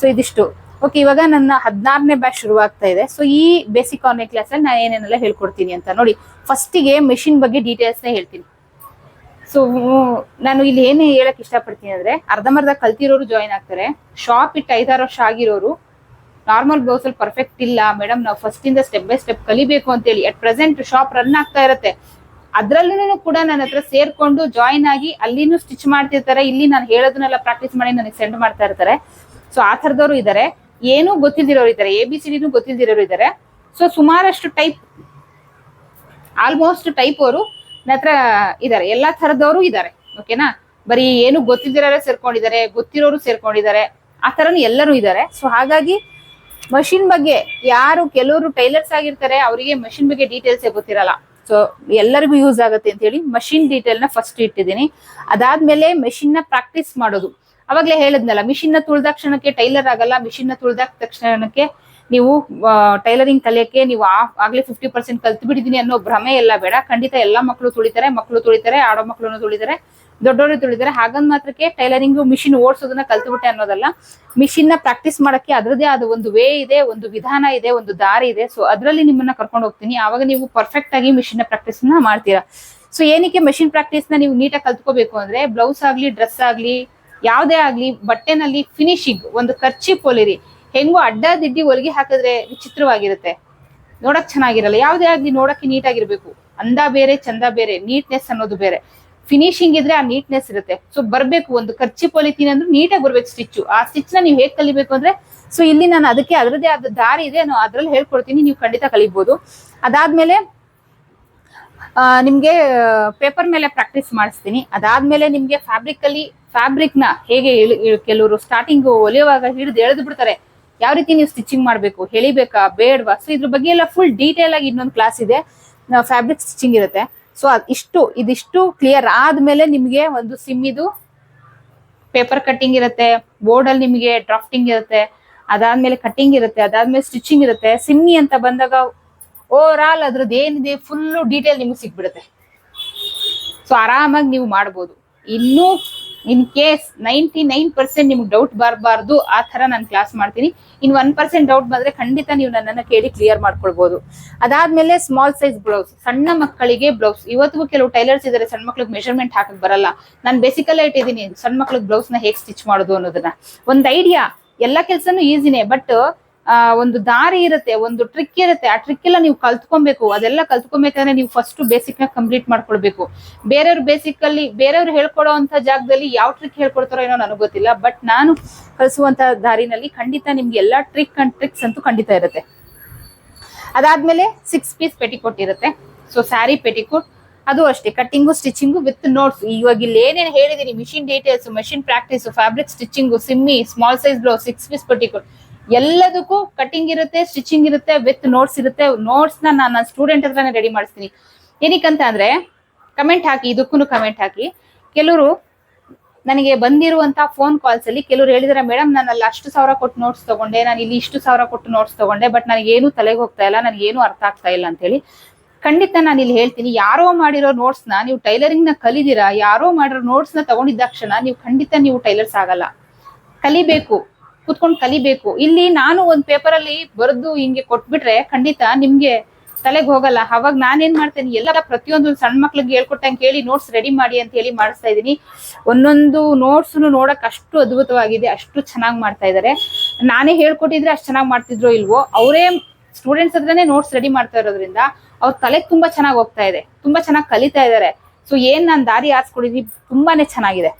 ಸೊ ಇದಿಷ್ಟು. ಓಕೆ, ಇವಾಗ ನನ್ನ 16ನೇ ಬ್ಯಾಚ್ ಶುರುವಾಗ್ತಾ ಇದೆ. ಸೊ ಈ ಬೇಸಿಕ್ ಆನ್ಲೈನ್ ಕ್ಲಾಸ್ ಅಲ್ಲಿ ನಾನು ಏನೇನೆಲ್ಲ ಹೇಳ್ಕೊಡ್ತೀನಿ ಅಂತ ನೋಡಿ. ಫಸ್ಟಿಗೆ ಮೆಷಿನ್ ಬಗ್ಗೆ ಡೀಟೇಲ್ಸ್ ನ ಹೇಳ್ತೀನಿ. ಸೊ ನಾನು ಇಲ್ಲಿ ಏನು ಹೇಳಕ್ ಇಷ್ಟಪಡ್ತೀನಿ ಅಂದ್ರೆ, ಅರ್ಧಂಬರ್ಧ ಕಲ್ತಿರೋರು ಜಾಯಿನ್ ಆಗ್ತಾರೆ. ಶಾಪ್ ಇಟ್ಟು 5-6 ವರ್ಷ ಆಗಿರೋರು ನಾರ್ಮಲ್ ಬ್ಲೌಸ್ ಅಲ್ಲಿ ಪರ್ಫೆಕ್ಟ್ ಇಲ್ಲ ಮೇಡಮ್, ನಾವು ಫಸ್ಟ್ ಇಂದ ಸ್ಟೆಪ್ ಬೈ ಸ್ಟೆಪ್ ಕಲಿಬೇಕು ಅಂತೇಳಿ ಅಟ್ ಪ್ರೆಸೆಂಟ್ ಶಾಪ್ ರನ್ ಆಗ್ತಾ ಇರುತ್ತೆ. ಅದ್ರಲ್ಲೂ ಕೂಡ ನನ್ನ ಹತ್ರ ಸೇರ್ಕೊಂಡು ಜಾಯಿನ್ ಆಗಿ ಅಲ್ಲಿನೂ ಸ್ಟಿಚ್ ಮಾಡ್ತಿರ್ತಾರೆ. ಇಲ್ಲಿ ನಾನು ಹೇಳೋದನ್ನೆಲ್ಲ ಪ್ರಾಕ್ಟೀಸ್ ಮಾಡಿ ನನಗೆ ಸೆಂಡ್ ಮಾಡ್ತಾ ಇರ್ತಾರೆ. ಸೊ ಆ ಥರದವರು ಇದ್ದಾರೆ. ಏನೂ ಗೊತ್ತಿಲ್ದಿರೋರು ಇದ್ದಾರೆ, ABCD ಗೊತ್ತಿಲ್ದಿರೋರು ಇದ್ದಾರೆ. ಸೊ ಸುಮಾರಷ್ಟು ಆಲ್ಮೋಸ್ಟ್ ಟೈಪ್ ಅವರು ನನ್ನ ಹತ್ರ ಇದ್ದಾರೆ. ಎಲ್ಲಾ ಥರದವರು ಇದ್ದಾರೆ. ಓಕೆನಾ? ಬರೀ ಏನು ಗೊತ್ತಿಲ್ದಿರೋರೇ ಸೇರ್ಕೊಂಡಿದ್ದಾರೆ, ಗೊತ್ತಿರೋರು ಸೇರ್ಕೊಂಡಿದ್ದಾರೆ, ಆ ಥರನೂ ಎಲ್ಲರೂ ಇದ್ದಾರೆ. ಸೊ ಹಾಗಾಗಿ ಮಷಿನ್ ಬಗ್ಗೆ ಕೆಲವರು ಟೈಲರ್ಸ್ ಆಗಿರ್ತಾರೆ, ಅವರಿಗೆ ಮಷಿನ್ ಬಗ್ಗೆ ಡೀಟೇಲ್ಸ್ ಗೊತ್ತಿರಲ್ಲ. ಸೊ ಎಲ್ಲರಿಗೂ ಯೂಸ್ ಆಗುತ್ತೆ ಅಂತ ಹೇಳಿ ಮಷಿನ್ ಡೀಟೇಲ್ ನ ಫಸ್ಟ್ ಇಟ್ಟಿದ್ದೀನಿ. ಅದಾದ್ಮೇಲೆ ಮೆಷಿನ್ ನ ಪ್ರಾಕ್ಟೀಸ್ ಮಾಡೋದು. ಅವಾಗ್ಲೇ ಹೇಳದ್ನಲ್ಲ, ಮಿಷಿನ್ ನ ತುಳಿದ ತಕ್ಷಣಕ್ಕೆ ಟೈಲರ್ ಆಗಲ್ಲ. ಮಿಷಿನ್ ನ ತುಳಿದ ತಕ್ಷಣಕ್ಕೆ ನೀವು ಟೈಲರಿಂಗ್ ಕಲಿಯಕ್ಕೆ ನೀವು ಆಗ್ಲೇ 50% ಕಲ್ತು ಬಿಟ್ಟಿದೀನಿ ಅನ್ನೋ ಭ್ರಮೆ ಎಲ್ಲ ಬೇಡ. ಖಂಡಿತ ಎಲ್ಲಾ ಮಕ್ಕಳು ತುಳಿತಾರೆ, ಆಡೋ ಮಕ್ಕಳು ತುಳಿತಾರೆ, ದೊಡ್ಡವರು ತುಳಿತಾರೆ. ಹಾಗಂದ್ ಮಾತ್ರಕ್ಕೆ ಟೈಲರಿಂಗ್ ಮಿಷಿನ್ ಓಡಿಸೋದನ್ನ ಕಲ್ತುಬಿಟ್ಟೆ ಅನ್ನೋದಲ್ಲ. ಮಿಷಿನ್ ನ ಪ್ರಾಕ್ಟೀಸ್ ಮಾಡಕ್ಕೆ ಅದರದೇ ಆದ ಒಂದು ವೇ ಇದೆ, ಒಂದು ವಿಧಾನ ಇದೆ, ಒಂದು ದಾರಿ ಇದೆ. ಸೊ ಅದರಲ್ಲಿ ನಿಮ್ಮನ್ನ ಕರ್ಕೊಂಡು ಹೋಗ್ತೀನಿ. ಆವಾಗ ನೀವು ಪರ್ಫೆಕ್ಟ್ ಆಗಿ ಮಿಷಿನ್ ನ ಪ್ರಾಕ್ಟೀಸ್ ನ ಮಾಡ್ತೀರಾ. ಸೊ ಏನಕ್ಕೆ ಮೆಷಿನ್ ಪ್ರಾಕ್ಟೀಸ್ ನ ನೀವು ನೀಟಾಗಿ ಕಲ್ತ್ಕೋಬೇಕು ಅಂದ್ರೆ, ಬ್ಲೌಸ್ ಆಗ್ಲಿ, ಡ್ರೆಸ್ ಆಗ್ಲಿ, ಯಾವ್ದೇ ಆಗ್ಲಿ, ಬಟ್ಟೆನಲ್ಲಿ ಫಿನಿಶಿಂಗ್, ಒಂದು ಕರ್ಚೀಫ್ ಹೊಲಿರಿ, ಹೆಂಗೋ ಅಡ್ಡ ದಿಡ್ಡಿ ಹೊಲಿಗೆ ಹಾಕಿದ್ರೆ ವಿಚಿತ್ರವಾಗಿರುತ್ತೆ, ನೋಡಕ್ ಚೆನ್ನಾಗಿರಲ್ಲ. ಯಾವ್ದೇ ಆಗ್ಲಿ ನೋಡಕ್ಕೆ ನೀಟಾಗಿರ್ಬೇಕು. ಅಂದ ಬೇರೆ, ಚಂದ ಬೇರೆ, ನೀಟ್ನೆಸ್ ಅನ್ನೋದು ಬೇರೆ. ಫಿನಿಶಿಂಗ್ ಇದ್ರೆ ಆ ನೀಟ್ನೆಸ್ ಇರುತ್ತೆ. ಸೊ ಬರ್ಬೇಕು, ಒಂದು ಕರ್ಚೀಫ್ ಹೊಲಿತೀನಿ ಅಂದ್ರೆ ನೀಟಾಗಿ ಬರ್ಬೇಕು ಸ್ಟಿಚ್. ಆ ಸ್ಟಿಚ್ ನ ನೀವು ಹೇಗ್ ಕಲಿಬೇಕು ಅಂದ್ರೆ, ಸೊ ಇಲ್ಲಿ ನಾನು ಅದಕ್ಕೆ ಅದರದೇ ಆದ ದಾರಿ ಇದೆ, ನಾನು ಅದ್ರಲ್ಲಿ ಹೇಳ್ಕೊಡ್ತೀನಿ, ನೀವು ಖಂಡಿತ ಕಲಿಬಹುದು. ಅದಾದ್ಮೇಲೆ ನಿಮ್ಗೆ ಪೇಪರ್ ಮೇಲೆ ಪ್ರಾಕ್ಟೀಸ್ ಮಾಡಿಸ್ತೀನಿ. ಅದಾದ್ಮೇಲೆ ನಿಮ್ಗೆ ಫ್ಯಾಬ್ರಿಕ್ ನ ಹೇಗೆ ಕೆಲವರು ಸ್ಟಾರ್ಟಿಂಗ್ ಹೊಲಿಯುವಾಗ ಹಿಡಿದು ಎಳೆದು ಬಿಡ್ತಾರೆ, ಯಾವ ರೀತಿ ನೀವು ಸ್ಟಿಚಿಂಗ್ ಮಾಡ್ಬೇಕು, ಎಳಿಬೇಕಾ ಬೇಡವಾ. ಸೊ ಇದ್ರ ಬಗ್ಗೆ ಎಲ್ಲ ಫುಲ್ ಡೀಟೇಲ್ ಆಗಿ ಇನ್ನೊಂದು ಕ್ಲಾಸ್ ಇದೆ, ಫ್ಯಾಬ್ರಿಕ್ ಸ್ಟಿಚಿಂಗ್ ಇರುತ್ತೆ. ಸೊ ಇದಿಷ್ಟು ಕ್ಲಿಯರ್ ಆದ್ಮೇಲೆ ನಿಮ್ಗೆ ಒಂದು ಸಿಮ್ಮಿದು ಪೇಪರ್ ಕಟ್ಟಿಂಗ್ ಇರುತ್ತೆ, ಬೋರ್ಡ್ ಅಲ್ಲಿ ನಿಮ್ಗೆ ಡ್ರಾಫ್ಟಿಂಗ್ ಇರುತ್ತೆ, ಅದಾದ್ಮೇಲೆ ಕಟ್ಟಿಂಗ್ ಇರುತ್ತೆ, ಅದಾದ್ಮೇಲೆ ಸ್ಟಿಚಿಂಗ್ ಇರುತ್ತೆ. ಸಿಮ್ಮಿ ಅಂತ ಬಂದಾಗ ಓವರ್ ಆಲ್ ಅದ್ರದ್ದು ಏನಿದೆ ಫುಲ್ ಡೀಟೇಲ್ ನಿಮ್ಗೆ ಸಿಕ್ಬಿಡುತ್ತೆ. ಸೊ ಆರಾಮಾಗಿ ನೀವು ಮಾಡ್ಬೋದು. ಇನ್ನು ಇನ್ ಕೇಸ್ 99% ನಿಮ್ಗೆ ಡೌಟ್ ಬರಬಾರ್ದು ಆ ತರ ನಾನು ಕ್ಲಾಸ್ ಮಾಡ್ತೀನಿ. ಇನ್ 1% ಡೌಟ್ ಬಂದ್ರೆ ಖಂಡಿತ ನೀವು ನನ್ನನ್ನ ಕೇಳಿ ಕ್ಲಿಯರ್ ಮಾಡ್ಕೊಳ್ಬಹುದು. ಅದಾದ್ಮೇಲೆ ಸ್ಮಾಲ್ ಸೈಜ್ ಬ್ಲೌಸ್, ಸಣ್ಣ ಮಕ್ಕಳಿಗೆ ಬ್ಲೌಸ್. ಇವತ್ತಿಗೂ ಕೆಲವು ಟೈಲರ್ಸ್ ಇದಾರೆ ಸಣ್ಣ ಮಕ್ಳಿಗೆ ಮೆಷರ್ಮೆಂಟ್ ಹಾಕಕ್ ಬರಲ್ಲ. ನಾನು ಬೇಸಿಕಲ್ಲೇ ಇಟ್ಟಿದ್ದೀನಿ ಸಣ್ಣ ಮಕ್ಳಿಗೆ ಬ್ಲೌಸ್ ನ ಹೇಗ್ ಸ್ಟಿಚ್ ಮಾಡೋದು ಅನ್ನೋದನ್ನ. ಒಂದು ಐಡಿಯಾ, ಎಲ್ಲಾ ಕೆಲ್ಸನೂ ಈಸಿನೇ, ಬಟ್ ಒಂದು ದಾರಿ ಇರುತ್ತೆ, ಒಂದು ಟ್ರಿಕ್ ಇರುತ್ತೆ. ಆ ಟ್ರಿಕ್ ಎಲ್ಲ ನೀವು ಕಲ್ತ್ಕೊಬೇಕು. ಅದೆಲ್ಲ ಕಲ್ತ್ಕೊಬೇಕಂದ್ರೆ ನೀವು ಫಸ್ಟ್ ಬೇಸಿಕ್ ನ ಕಂಪ್ಲೀಟ್ ಮಾಡ್ಕೊಳ್ಬೇಕು. ಬೇರೆಯವ್ರು ಹೇಳ್ಕೊಡೋ ಅಂತ ಜಾಗದಲ್ಲಿ ಯಾವ ಟ್ರಿಕ್ ಹೇಳ್ಕೊಡ್ತಾರೋ ಏನೋ ನನಗೆ ಗೊತ್ತಿಲ್ಲ, ಬಟ್ ನಾನು ಕಲಿಸುವಂತ ದಾರಿನಲ್ಲಿ ಖಂಡಿತ ನಿಮ್ಗೆ ಎಲ್ಲಾ ಟ್ರಿಕ್ಸ್ ಅಂತೂ ಖಂಡಿತ ಇರುತ್ತೆ. ಅದಾದ್ಮೇಲೆ 6 ಪೀಸ್ ಪೆಟಿಕೋಟ್ ಇರುತ್ತೆ. So sari petticoat. ಅದು ಅಷ್ಟೇ ಕಟ್ಟಿಂಗು ಸ್ಟಿಚಿಂಗು ವಿತ್ ನೋಟ್ಸ್. ಇವಾಗ ಇಲ್ಲಿ ಏನೇನು ಹೇಳಿದೀನಿ, machine details, machine practice, fabric stitching, ಸಿಮ್ಮಿ, small size blouse, 6 piece particular, ಎಲ್ಲದಕ್ಕೂ ಕಟ್ಟಿಂಗ್ ಇರುತ್ತೆ, ಸ್ಟಿಚಿಂಗ್ ಇರುತ್ತೆ, ವಿತ್ ನೋಟ್ಸ್ ಇರುತ್ತೆ. ನೋಟ್ಸ್ ನಾನು ನನ್ನ ಸ್ಟೂಡೆಂಟ್ ಹತ್ರನೇ ರೆಡಿ ಮಾಡಿಸ್ತೀನಿ. ಏನಕ್ಕಂತ ಅಂದ್ರೆ ಕಮೆಂಟ್ ಹಾಕಿ, ಇದಕ್ಕೂ ಕಮೆಂಟ್ ಹಾಕಿ. ಕೆಲವರು ನನಗೆ ಬಂದಿರುವಂತ ಫೋನ್ ಕಾಲ್ಸ್ ಅಲ್ಲಿ ಕೆಲವರು ಹೇಳಿದಾರೆ, ಮೇಡಮ್ ನಾನು ಅಲ್ಲಿ ಅಷ್ಟು ಸಾವಿರ ಕೊಟ್ಟು ನೋಟ್ಸ್ ತಗೊಂಡೆ, ನಾನು ಇಲ್ಲಿ ಇಷ್ಟು ಸಾವಿರ ಕೊಟ್ಟು ನೋಟ್ಸ್ ತಗೊಂಡೆ, ಬಟ್ ನನಗೇನು ತಲೆಗೆ ಹೋಗ್ತಾ ಇಲ್ಲ, ನನಗೇನು ಅರ್ಥ ಆಗ್ತಾ ಇಲ್ಲ ಅಂತ ಹೇಳಿ. ಖಂಡಿತ ನಾನು ಇಲ್ಲಿ ಹೇಳ್ತೀನಿ, ಯಾರೋ ಮಾಡಿರೋ ನೋಟ್ಸ್ ನ ನೀವು ಟೈಲರಿಂಗ್ ನ ಕಲಿದಿರಾ, ಯಾರೋ ಮಾಡಿರೋ ನೋಟ್ಸ್ ನ ತಗೊಂಡಿದ್ದಾಕ್ಷಣ ನೀವು ಖಂಡಿತ ನೀವು ಟೈಲರ್ಸ್ ಆಗಲ್ಲ. ಕಲಿಬೇಕು, ಕುತ್ಕೊಂಡು ಕಲಿಬೇಕು. ಇಲ್ಲಿ ನಾನು ಒಂದ್ ಪೇಪರ್ ಅಲ್ಲಿ ಬರೆದು ಹಿಂಗೆ ಕೊಟ್ಬಿಟ್ರೆ ಖಂಡಿತ ನಿಮ್ಗೆ ತಲೆಗೆ ಹೋಗಲ್ಲ. ಅವಾಗ ನಾನೇನ್ ಮಾಡ್ತೇನೆ, ಎಲ್ಲ ಪ್ರತಿಯೊಂದು ಸಣ್ಣ ಮಕ್ಳಿಗೆ ಹೇಳ್ಕೊಟ್ಟಂಗೆ ಕೇಳಿ ನೋಟ್ಸ್ ರೆಡಿ ಮಾಡಿ ಅಂತ ಹೇಳಿ ಮಾಡಿಸ್ತಾ ಇದೀನಿ. ಒಂದೊಂದು ನೋಟ್ಸ್ ನೋಡಕ್ ಅಷ್ಟು ಅದ್ಭುತವಾಗಿದೆ, ಅಷ್ಟು ಚೆನ್ನಾಗಿ ಮಾಡ್ತಾ ಇದಾರೆ. ನಾನೇ ಹೇಳ್ಕೊಟ್ಟಿದ್ರೆ ಅಷ್ಟು ಚೆನ್ನಾಗಿ ಮಾಡ್ತಿದ್ರೋ ಇಲ್ವೋ, ಅವರೇ ಸ್ಟೂಡೆಂಟ್ಸ್ ಹತ್ರನೇ ನೋಟ್ಸ್ ರೆಡಿ ಮಾಡ್ತಾ ಇರೋದ್ರಿಂದ ಅವ್ರ ತಲೆಗೆ ತುಂಬಾ ಚೆನ್ನಾಗಿ ಹೋಗ್ತಾ ಇದೆ, ತುಂಬಾ ಚೆನ್ನಾಗಿ ಕಲಿತಾ ಇದಾರೆ. ಸೊ ಏನ್ ನಾನು ದಾರಿ ಆರಿಸ್ಕೊಡಿದ್ವಿ ತುಂಬಾನೇ ಚೆನ್ನಾಗಿದೆ.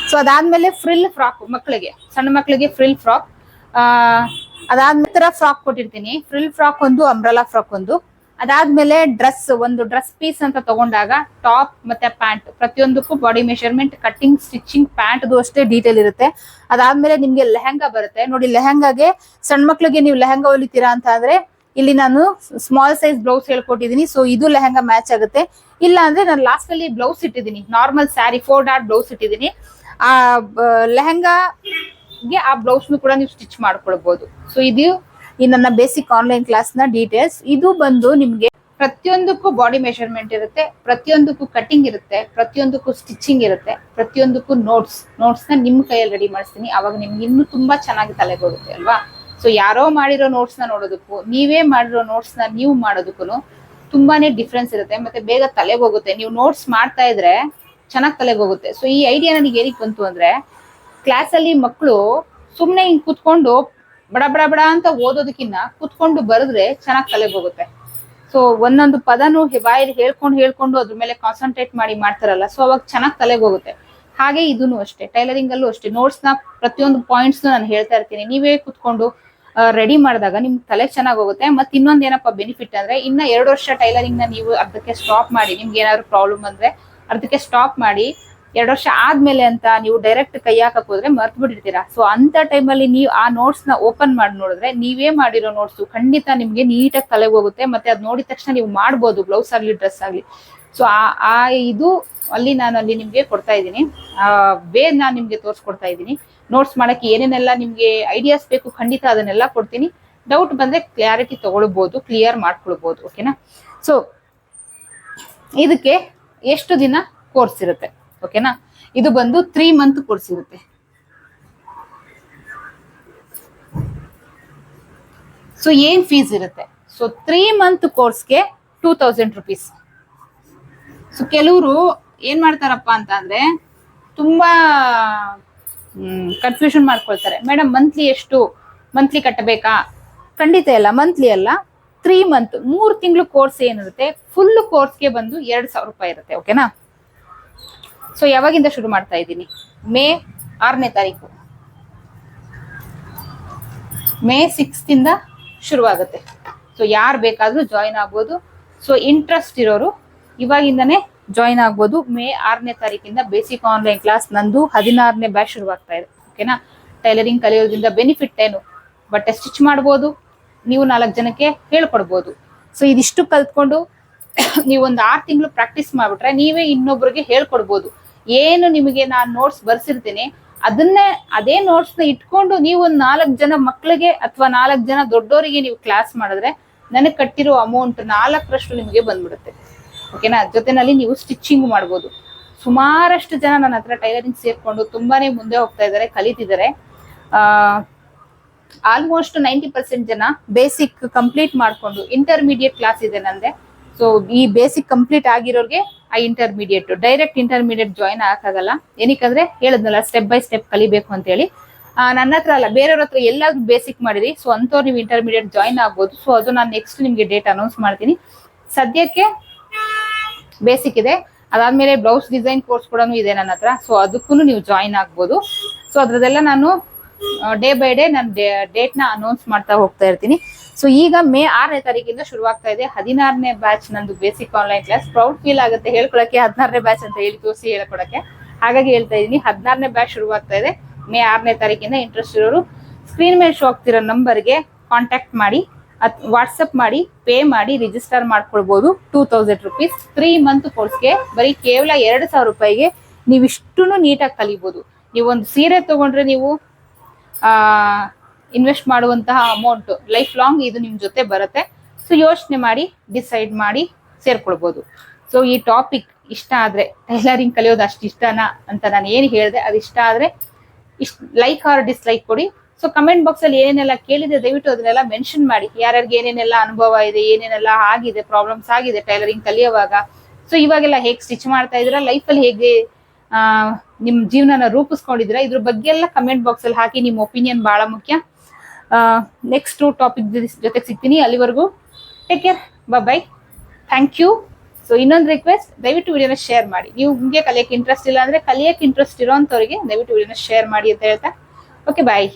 ಸೊ ಅದಾದ್ಮೇಲೆ ಫ್ರಿಲ್ ಫ್ರಾಕ್, ಮಕ್ಕಳಿಗೆ, ಸಣ್ಣ ಮಕ್ಕಳಿಗೆ ಫ್ರಿಲ್ ಫ್ರಾಕ್. ಅದಾದ್ಮೇಲೆ ಫ್ರಾಕ್ ಕೊಟ್ಟಿರ್ತೀನಿ. ಫ್ರಿಲ್ ಫ್ರಾಕ್ ಒಂದು, ಅಂಬ್ರೆಲಾ ಫ್ರಾಕ್ ಒಂದು. ಅದಾದ್ಮೇಲೆ ಒಂದು ಡ್ರೆಸ್ ಪೀಸ್ ಅಂತ ತಗೊಂಡಾಗ ಟಾಪ್ ಮತ್ತೆ ಪ್ಯಾಂಟ್ ಪ್ರತಿಯೊಂದಕ್ಕೂ body measurement, cutting, stitching, pant ಅಷ್ಟೇ ಡೀಟೇಲ್ ಇರುತ್ತೆ. ಅದಾದ್ಮೇಲೆ ನಿಮ್ಗೆ ಲೆಹಂಗಾ ಬರುತ್ತೆ ನೋಡಿ. ಲೆಹಂಗಾಗೆ ಸಣ್ಣ ಮಕ್ಳಿಗೆ ನೀವು ಲೆಹಂಗಾ ಹೊಲಿತೀರಾ ಅಂತ ಅಂದ್ರೆ ಇಲ್ಲಿ ನಾನು ಸ್ಮಾಲ್ ಸೈಜ್ ಬ್ಲೌಸ್ ಹೇಳ್ಕೊಟ್ಟಿದೀನಿ. ಸೊ ಇದು ಲೆಹಂಗಾ ಮ್ಯಾಚ್ ಆಗುತ್ತೆ. ಇಲ್ಲ ಅಂದ್ರೆ ನಾನು ಲಾಸ್ಟ್ ಅಲ್ಲಿ ಬ್ಲೌಸ್ ಇಟ್ಟಿದ್ದೀನಿ, ನಾರ್ಮಲ್ ಸ್ಯಾರಿ 4 ಡಾಟ್ ಬ್ಲೌಸ್ ಇಟ್ಟಿದ್ದೀನಿ. ಆ ಲೆಹಂಗಾಗೆ ಆ ಬ್ಲೌಸ್ ಕೂಡ ನೀವು ಸ್ಟಿಚ್ ಮಾಡ್ಕೊಳ್ಬಹುದು. ಸೊ ಇದು ಈ ನನ್ನ ಬೇಸಿಕ್ ಆನ್ಲೈನ್ ಕ್ಲಾಸ್ ನ ಡೀಟೇಲ್ಸ್. ಇದು ಬಂದು ನಿಮ್ಗೆ ಪ್ರತಿಯೊಂದಕ್ಕೂ ಬಾಡಿ ಮೆಷರ್ಮೆಂಟ್ ಇರುತ್ತೆ, ಪ್ರತಿಯೊಂದಕ್ಕೂ ಕಟಿಂಗ್ ಇರುತ್ತೆ, ಪ್ರತಿಯೊಂದಕ್ಕೂ ಸ್ಟಿಚಿಂಗ್ ಇರುತ್ತೆ, ಪ್ರತಿಯೊಂದಕ್ಕೂ ನೋಟ್ಸ್ ನ ನಿಮ್ ಕೈಯಲ್ಲಿ ರೆಡಿ ಮಾಡಿಸ್ತೀನಿ. ಅವಾಗ ನಿಮ್ಗೆ ಇನ್ನೂ ತುಂಬಾ ಚೆನ್ನಾಗಿ ತಲೆಗೋಗುತ್ತೆ ಅಲ್ವಾ. ಸೊ ಯಾರೋ ಮಾಡಿರೋ ನೋಟ್ಸ್ ನ ನೋಡೋದಕ್ಕೂ ನೀವೇ ಮಾಡಿರೋ ನೋಟ್ಸ್ ನ ನೀವು ಮಾಡೋದಕ್ಕೂ ತುಂಬಾನೇ ಡಿಫ್ರೆನ್ಸ್ ಇರುತ್ತೆ. ಮತ್ತೆ ಬೇಗ ತಲೆಗೆ ಹೋಗುತ್ತೆ. ನೀವು ನೋಟ್ಸ್ ಮಾಡ್ತಾ ಇದ್ರೆ ಚೆನ್ನಾಗಿ ತಲೆಗೆ ಹೋಗುತ್ತೆ. ಸೊ ಈ ಐಡಿಯಾ ನನಗೆ ಏನಕ್ಕೆ ಬಂತು ಅಂದ್ರೆ, ಕ್ಲಾಸ್ ಅಲ್ಲಿ ಮಕ್ಕಳು ಸುಮ್ನೆ ಹಿಂಗ್ ಕುತ್ಕೊಂಡು ಬಡ ಬಡ ಬಡ ಅಂತ ಓದೋದಕ್ಕಿಂತ ಕುತ್ಕೊಂಡು ಬರೆದ್ರೆ ಚೆನ್ನಾಗಿ ತಲೆಗೆ ಹೋಗುತ್ತೆ. ಸೊ ಒಂದೊಂದು ಪದನು ಬಾಯಲ್ಲಿ ಹೇಳ್ಕೊಂಡು ಅದ್ರ ಮೇಲೆ ಕಾನ್ಸಂಟ್ರೇಟ್ ಮಾಡಿ ಮಾಡ್ತಾರಲ್ಲ, ಸೊ ಅವಾಗ ಚೆನ್ನಾಗಿ ತಲೆಗೆ ಹೋಗುತ್ತೆ. ಹಾಗೆ ಇದನ್ನು ಅಷ್ಟೇ, ಟೈಲರಿಂಗ್ ಅಲ್ಲೂ ಅಷ್ಟೇ. ನೋಟ್ಸ್ ನ ಪ್ರತಿಯೊಂದು ಪಾಯಿಂಟ್ಸ್ ನಾನು ಹೇಳ್ತಾ ಇರ್ತೀನಿ. ನೀವೇ ಕುತ್ಕೊಂಡು ರೆಡಿ ಮಾಡಿದಾಗ ನಿಮ್ಗೆ ತಲೆ ಚೆನ್ನಾಗಿ ಹೋಗುತ್ತೆ. ಮತ್ತೆ ಇನ್ನೊಂದ್ ಏನಪ್ಪಾ ಬೆನಿಫಿಟ್ ಅಂದ್ರೆ, ಇನ್ನ 2 ವರ್ಷ ಟೈಲರಿಂಗ್ ನ ನೀವು ಅರ್ಧಕ್ಕೆ ಸ್ಟಾಪ್ ಮಾಡಿ, ನಿಮ್ಗೆ ಏನಾದ್ರು ಪ್ರಾಬ್ಲಮ್ ಅಂದ್ರೆ ಅರ್ಧಕ್ಕೆ ಸ್ಟಾಪ್ ಮಾಡಿ 2 ವರ್ಷ ಆದ್ಮೇಲೆ ಅಂತ ನೀವು ಡೈರೆಕ್ಟ್ ಕೈ ಹಾಕಕ್ ಹೋದ್ರೆ ಮರ್ತ್ ಬಿಟ್ಟಿರ್ತೀರಾ. ಸೊ ಅಂತ ಟೈಮಲ್ಲಿ ನೀವು ಆ ನೋಟ್ಸ್ ನ ಓಪನ್ ಮಾಡಿ ನೋಡಿದ್ರೆ ನೀವೇ ಮಾಡಿರೋ ನೋಟ್ಸ್ ಖಂಡಿತ ನಿಮ್ಗೆ ನೀಟಾಗಿ ತಲೆಗೆ ಹೋಗುತ್ತೆ. ಮತ್ತೆ ಅದ್ ನೋಡಿದ ತಕ್ಷಣ ನೀವು ಮಾಡ್ಬೋದು, ಬ್ಲೌಸ್ ಆಗ್ಲಿ ಡ್ರೆಸ್ ಆಗ್ಲಿ. ಸೊ ಇದು ಅಲ್ಲಿ ನಾನು ಅಲ್ಲಿ ನಿಮ್ಗೆ ಕೊಡ್ತಾ ಇದ್ದೀನಿ, ನಾನು ನಿಮ್ಗೆ ತೋರಿಸ್ಕೊಡ್ತಾ ಇದ್ದೀನಿ. ನೋಟ್ಸ್ ಮಾಡಕ್ಕೆ ಏನೇನೆಲ್ಲ ನಿಮ್ಗೆ ಐಡಿಯಾಸ್ ಬೇಕು ಖಂಡಿತ ಅದನ್ನೆಲ್ಲ ಕೊಡ್ತೀನಿ. ಡೌಟ್ ಬಂದ್ರೆ ಕ್ಲಾರಿಟಿ ತಗೊಳ್ಬಹುದು, ಕ್ಲಿಯರ್ ಮಾಡ್ಕೊಳ್ಬಹುದು. ಓಕೆನಾ. ಸೊ ಇದಕ್ಕೆ ಎಷ್ಟು ದಿನ ಕೋರ್ಸ್ ಇರುತ್ತೆ, ಓಕೆನಾ. ಇದು ಬಂದು 3 ಮಂತ್ ಕೋರ್ಸ್ ಇರುತ್ತೆ. ಸೊ ಏನ್ ಫೀಸ್ ಇರುತ್ತೆ, ಸೊ 3 ಮಂತ್ ಕೋರ್ಸ್ಗೆ 2000 rupees. ಸೊ ಕೆಲವರು ಏನ್ ಮಾಡ್ತಾರಪ್ಪ ಅಂತ ಅಂದ್ರೆ ತುಂಬಾ ಕನ್ಫ್ಯೂಷನ್ ಮಾಡ್ಕೊಳ್ತಾರೆ. ಮೇಡಮ್ ಮಂತ್ಲಿ ಎಷ್ಟು, ಮಂತ್ಲಿ ಕಟ್ಟಬೇಕಾ? ಖಂಡಿತ ಇಲ್ಲ, ಮಂತ್ಲಿ ಅಲ್ಲ, 3 ಮಂತ್ 3 ತಿಂಗಳು ಕೋರ್ಸ್ ಏನಿರುತ್ತೆ, ಫುಲ್ ಕೋರ್ಸ್ಗೆ ಬಂದು 2000 ರೂಪಾಯಿ ಇರುತ್ತೆ. ಓಕೆನಾ. ಸೊ ಯಾವಾಗಿಂದ ಶುರು ಮಾಡ್ತಾ ಇದ್ದೀನಿ, ಮೇ 6ನೇ ತಾರೀಕು, ಮೇ 6th ಇಂದ ಶುರುವಾಗುತ್ತೆ. ಸೊ ಯಾರು ಬೇಕಾದ್ರೂ ಜಾಯಿನ್ ಆಗ್ಬೋದು. ಸೊ ಇಂಟ್ರೆಸ್ಟ್ ಇರೋರು ಇವಾಗಿಂದಾನೇ ಜಾಯಿನ್ ಆಗ್ಬೋದು. ಮೇ 6ನೇ ತಾರೀಕಿಂದ ಬೇಸಿಕ್ ಆನ್ಲೈನ್ ಕ್ಲಾಸ್ ನಂದು 16ನೇ ಬ್ಯಾಚ್ ಶುರುವಾಗ್ತಾ ಇದೆ. ಓಕೆನಾ. ಟೈಲರಿಂಗ್ ಕಲಿಯೋದ್ರಿಂದ ಬೆನಿಫಿಟ್ ಏನು, ಬಟ್ಟೆ ಸ್ಟಿಚ್ ಮಾಡ್ಬೋದು, ನೀವು 4 ಜನಕ್ಕೆ ಹೇಳ್ಕೊಡ್ಬೋದು. ಸೊ ಇದಿಷ್ಟು ಕಲ್ತ್ಕೊಂಡು ನೀವು ಒಂದು 6 ತಿಂಗಳು ಪ್ರಾಕ್ಟೀಸ್ ಮಾಡ್ಬಿಟ್ರೆ ನೀವೇ ಇನ್ನೊಬ್ರಿಗೆ ಹೇಳ್ಕೊಡ್ಬೋದು. ಏನು ನಿಮಗೆ ನಾನು ನೋಟ್ಸ್ ಬರ್ಸಿರ್ತೀನಿ ಅದೇ ನೋಟ್ಸ್ ನ ಇಟ್ಕೊಂಡು ನೀವು ಒಂದು 4 ಜನ ಮಕ್ಕಳಿಗೆ ಅಥವಾ 4 ಜನ ದೊಡ್ಡವರಿಗೆ ನೀವು ಕ್ಲಾಸ್ ಮಾಡಿದ್ರೆ ನನಗೆ ಕಟ್ಟಿರೋ ಅಮೌಂಟ್ 4ರಷ್ಟು ನಿಮಗೆ ಬಂದ್ಬಿಡುತ್ತೆ. ಓಕೆನಾ. ಜೊತೆನಲ್ಲಿ ನೀವು ಸ್ಟಿಚಿಂಗ್ ಮಾಡ್ಬೋದು. ಸುಮಾರಷ್ಟು ಜನ ನನ್ನ ಹತ್ರ ಟೈಲರಿಂಗ್ ಸೇರ್ಕೊಂಡು ತುಂಬಾನೇ ಮುಂದೆ ಹೋಗ್ತಾ ಇದ್ದಾರೆ, ಕಲಿತಿದ್ದಾರೆ. ಆಲ್ಮೋಸ್ಟ್ 90% ಜನ ಬೇಸಿಕ್ ಕಂಪ್ಲೀಟ್ ಮಾಡ್ಕೊಂಡು, ಇಂಟರ್ಮೀಡಿಯೇಟ್ ಕ್ಲಾಸ್ ಇದೆ ನಂದೆ. ಸೊ ಈ ಬೇಸಿಕ್ ಕಂಪ್ಲೀಟ್ ಆಗಿರೋರ್ಗೆ ಆ ಇಂಟರ್ಮೀಡಿಯೇಟ್, ಡೈರೆಕ್ಟ್ ಇಂಟರ್ಮೀಡಿಯೇಟ್ ಜಾಯಿನ್ ಆಗಕ್ಕಾಗಲ್ಲ. ಏನಕ್ಕಂದ್ರೆ ಹೇಳಿದ್ನಲ್ಲ, ಸ್ಟೆಪ್ ಬೈ ಸ್ಟೆಪ್ ಕಲಿಬೇಕು ಅಂತ ಹೇಳಿ. ನನ್ನ ಹತ್ರ ಅಲ್ಲ, ಬೇರೆಯವ್ರ ಹತ್ರ ಎಲ್ಲಾದ್ರೂ ಬೇಸಿಕ್ ಮಾಡಿರಿ. ಸೊ ಅಂತವ್ರು ನೀವು ಇಂಟರ್ಮೀಡಿಯೇಟ್ ಜಾಯಿನ್ ಆಗ್ಬೋದು. ಸೊ ಅದು ನಾನು ನೆಕ್ಸ್ಟ್ ನಿಮ್ಗೆ ಡೇಟ್ ಅನೌನ್ಸ್ ಮಾಡ್ತೀನಿ. ಸದ್ಯಕ್ಕೆ ಬೇಸಿಕ್ ಇದೆ. ಅದಾದ್ಮೇಲೆ ಬ್ಲೌಸ್ ಡಿಸೈನ್ ಕೋರ್ಸ್ ಕೂಡ ಇದೆ ನನ್ನ ಹತ್ರ. ಸೊ ಅದಕ್ಕೂ ನೀವು ಜಾಯಿನ್ ಆಗ್ಬೋದು. ಸೊ ಅದ್ರದ್ದೆಲ್ಲ ನಾನು ಡೇ ಬೈ ಡೇ ನಾನು ಡೇಟ್ ನ ಅನೌನ್ಸ್ ಮಾಡ್ತಾ ಹೋಗ್ತಾ ಇರ್ತೀನಿ. ಸೊ ಈಗ ಮೇ 6ನೇ ತಾರೀಕಿಂದ ಶುರುವಾಗ್ತಾ ಇದೆ 16ನೇ ಬ್ಯಾಚ್ ನಂದು basic online class. Proud feel ಆಗುತ್ತೆ ಹೇಳ್ಕೊಳಕ್ಕೆ 16ನೇ ಬ್ಯಾಚ್ ಅಂತ ಹೇಳಿ ತೋರಿಸಿ ಹೇಳ್ಕೊಡಕ್ಕೆ. ಹಾಗಾಗಿ ಹೇಳ್ತಾ ಇದೀನಿ, 16ನೇ ಬ್ಯಾಚ್ ಶುರುವಾಗ್ತಾ ಇದೆ ಮೇ 6ನೇ ತಾರೀಕಿಂದ. ಇಂಟ್ರೆಸ್ಟ್ ಇರೋರು ಸ್ಕ್ರೀನ್ ಮೇಲೆ ಶೋ ಆಗ್ತಿರೋ ನಂಬರ್ಗೆ ಕಾಂಟ್ಯಾಕ್ಟ್ ಮಾಡಿ, ವಾಟ್ಸಪ್ ಮಾಡಿ, ಪೇ ಮಾಡಿ ರಿಜಿಸ್ಟರ್ ಮಾಡ್ಕೊಳ್ಬಹುದು. 2000 ರುಪೀಸ್ 3 ಮಂತ್ ಕೋರ್ಸ್ಗೆ ಬರೀ ಕೇವಲ 2000 ರೂಪಾಯಿಗೆ ನೀವಿಷ್ಟು ನೀಟಾಗಿ ಕಲಿಬಹುದು. ನೀವೊಂದು ಸೀರೆ ತಗೊಂಡ್ರೆ ನೀವು ಇನ್ವೆಸ್ಟ್ ಮಾಡುವಂತಹ ಅಮೌಂಟ್ ಲೈಫ್ ಲಾಂಗ್ ಇದು ನಿಮ್ ಜೊತೆ ಬರುತ್ತೆ. ಸೊ ಯೋಚನೆ ಮಾಡಿ ಡಿಸೈಡ್ ಮಾಡಿ ಸೇರ್ಕೊಳ್ಬಹುದು. ಸೊ ಈ ಟಾಪಿಕ್ ಇಷ್ಟ ಆದ್ರೆ, ಟೈಲರಿಂಗ್ ಕಲಿಯೋದು ಅಷ್ಟು ಇಷ್ಟನಾ ಅಂತ ನಾನು ಏನು ಹೇಳಿದೆ ಅದು ಇಷ್ಟ ಆದ್ರೆ ಲೈಕ್ ಆರ್ ಡಿಸ್ಲೈಕ್ ಕೊಡಿ. ಸೊ ಕಮೆಂಟ್ ಬಾಕ್ಸ್ ಅಲ್ಲಿ ಏನೇನೆಲ್ಲ ಕೇಳಿದೆ ದಯವಿಟ್ಟು ಅದನ್ನೆಲ್ಲ ಮೆನ್ಷನ್ ಮಾಡಿ. ಯಾರ್ಯಾರಿಗೆ ಏನೇನೆಲ್ಲ ಅನುಭವ ಇದೆ, ಏನೇನೆಲ್ಲ ಆಗಿದೆ, ಪ್ರಾಬ್ಲಮ್ಸ್ ಆಗಿದೆ ಟೈಲರಿಂಗ್ ಕಲಿಯುವಾಗ, ಸೊ ಇವಾಗೆಲ್ಲ ಹೇಗೆ ಸ್ಟಿಚ್ ಮಾಡ್ತಾ ಇದ್ರ, ಲೈಫಲ್ಲಿ ಹೇಗೆ ನಿಮ್ ಜೀವನನ ರೂಪಿಸ್ಕೊಂಡಿದ್ರ, ಇದ್ರ ಬಗ್ಗೆ ಎಲ್ಲ ಕಮೆಂಟ್ ಬಾಕ್ಸ್ ಅಲ್ಲಿ ಹಾಕಿ. ನಿಮ್ ಒಪಿನಿಯನ್ ಬಹಳ ಮುಖ್ಯ. ನೆಕ್ಸ್ಟ್ ಟಾಪಿಕ್ ಜೊತೆಗೆ ಸಿಗ್ತೀನಿ. ಅಲ್ಲಿವರೆಗೂ take care, bye, thank you. So ಇನ್ನೊಂದು ರಿಕ್ವೆಸ್ಟ್, ದಯವಿಟ್ಟು ವಿಡಿಯೋನ ಶೇರ್ ಮಾಡಿ. ನೀವು ನಿಮಗೆ ಕಲಿಯಕ್ಕೆ ಇಂಟ್ರೆಸ್ಟ್ ಇಲ್ಲ ಅಂದ್ರೆ, ಕಲಿಯಕ್ಕೆ ಇಂಟ್ರೆಸ್ಟ್ ಇರೋಂಥವ್ರಿಗೆ ದಯವಿಟ್ಟು ವಿಡಿಯೋನ ಶೇರ್ ಮಾಡಿ ಅಂತ ಹೇಳ್ತಾ ಓಕೆ ಬಾಯ್.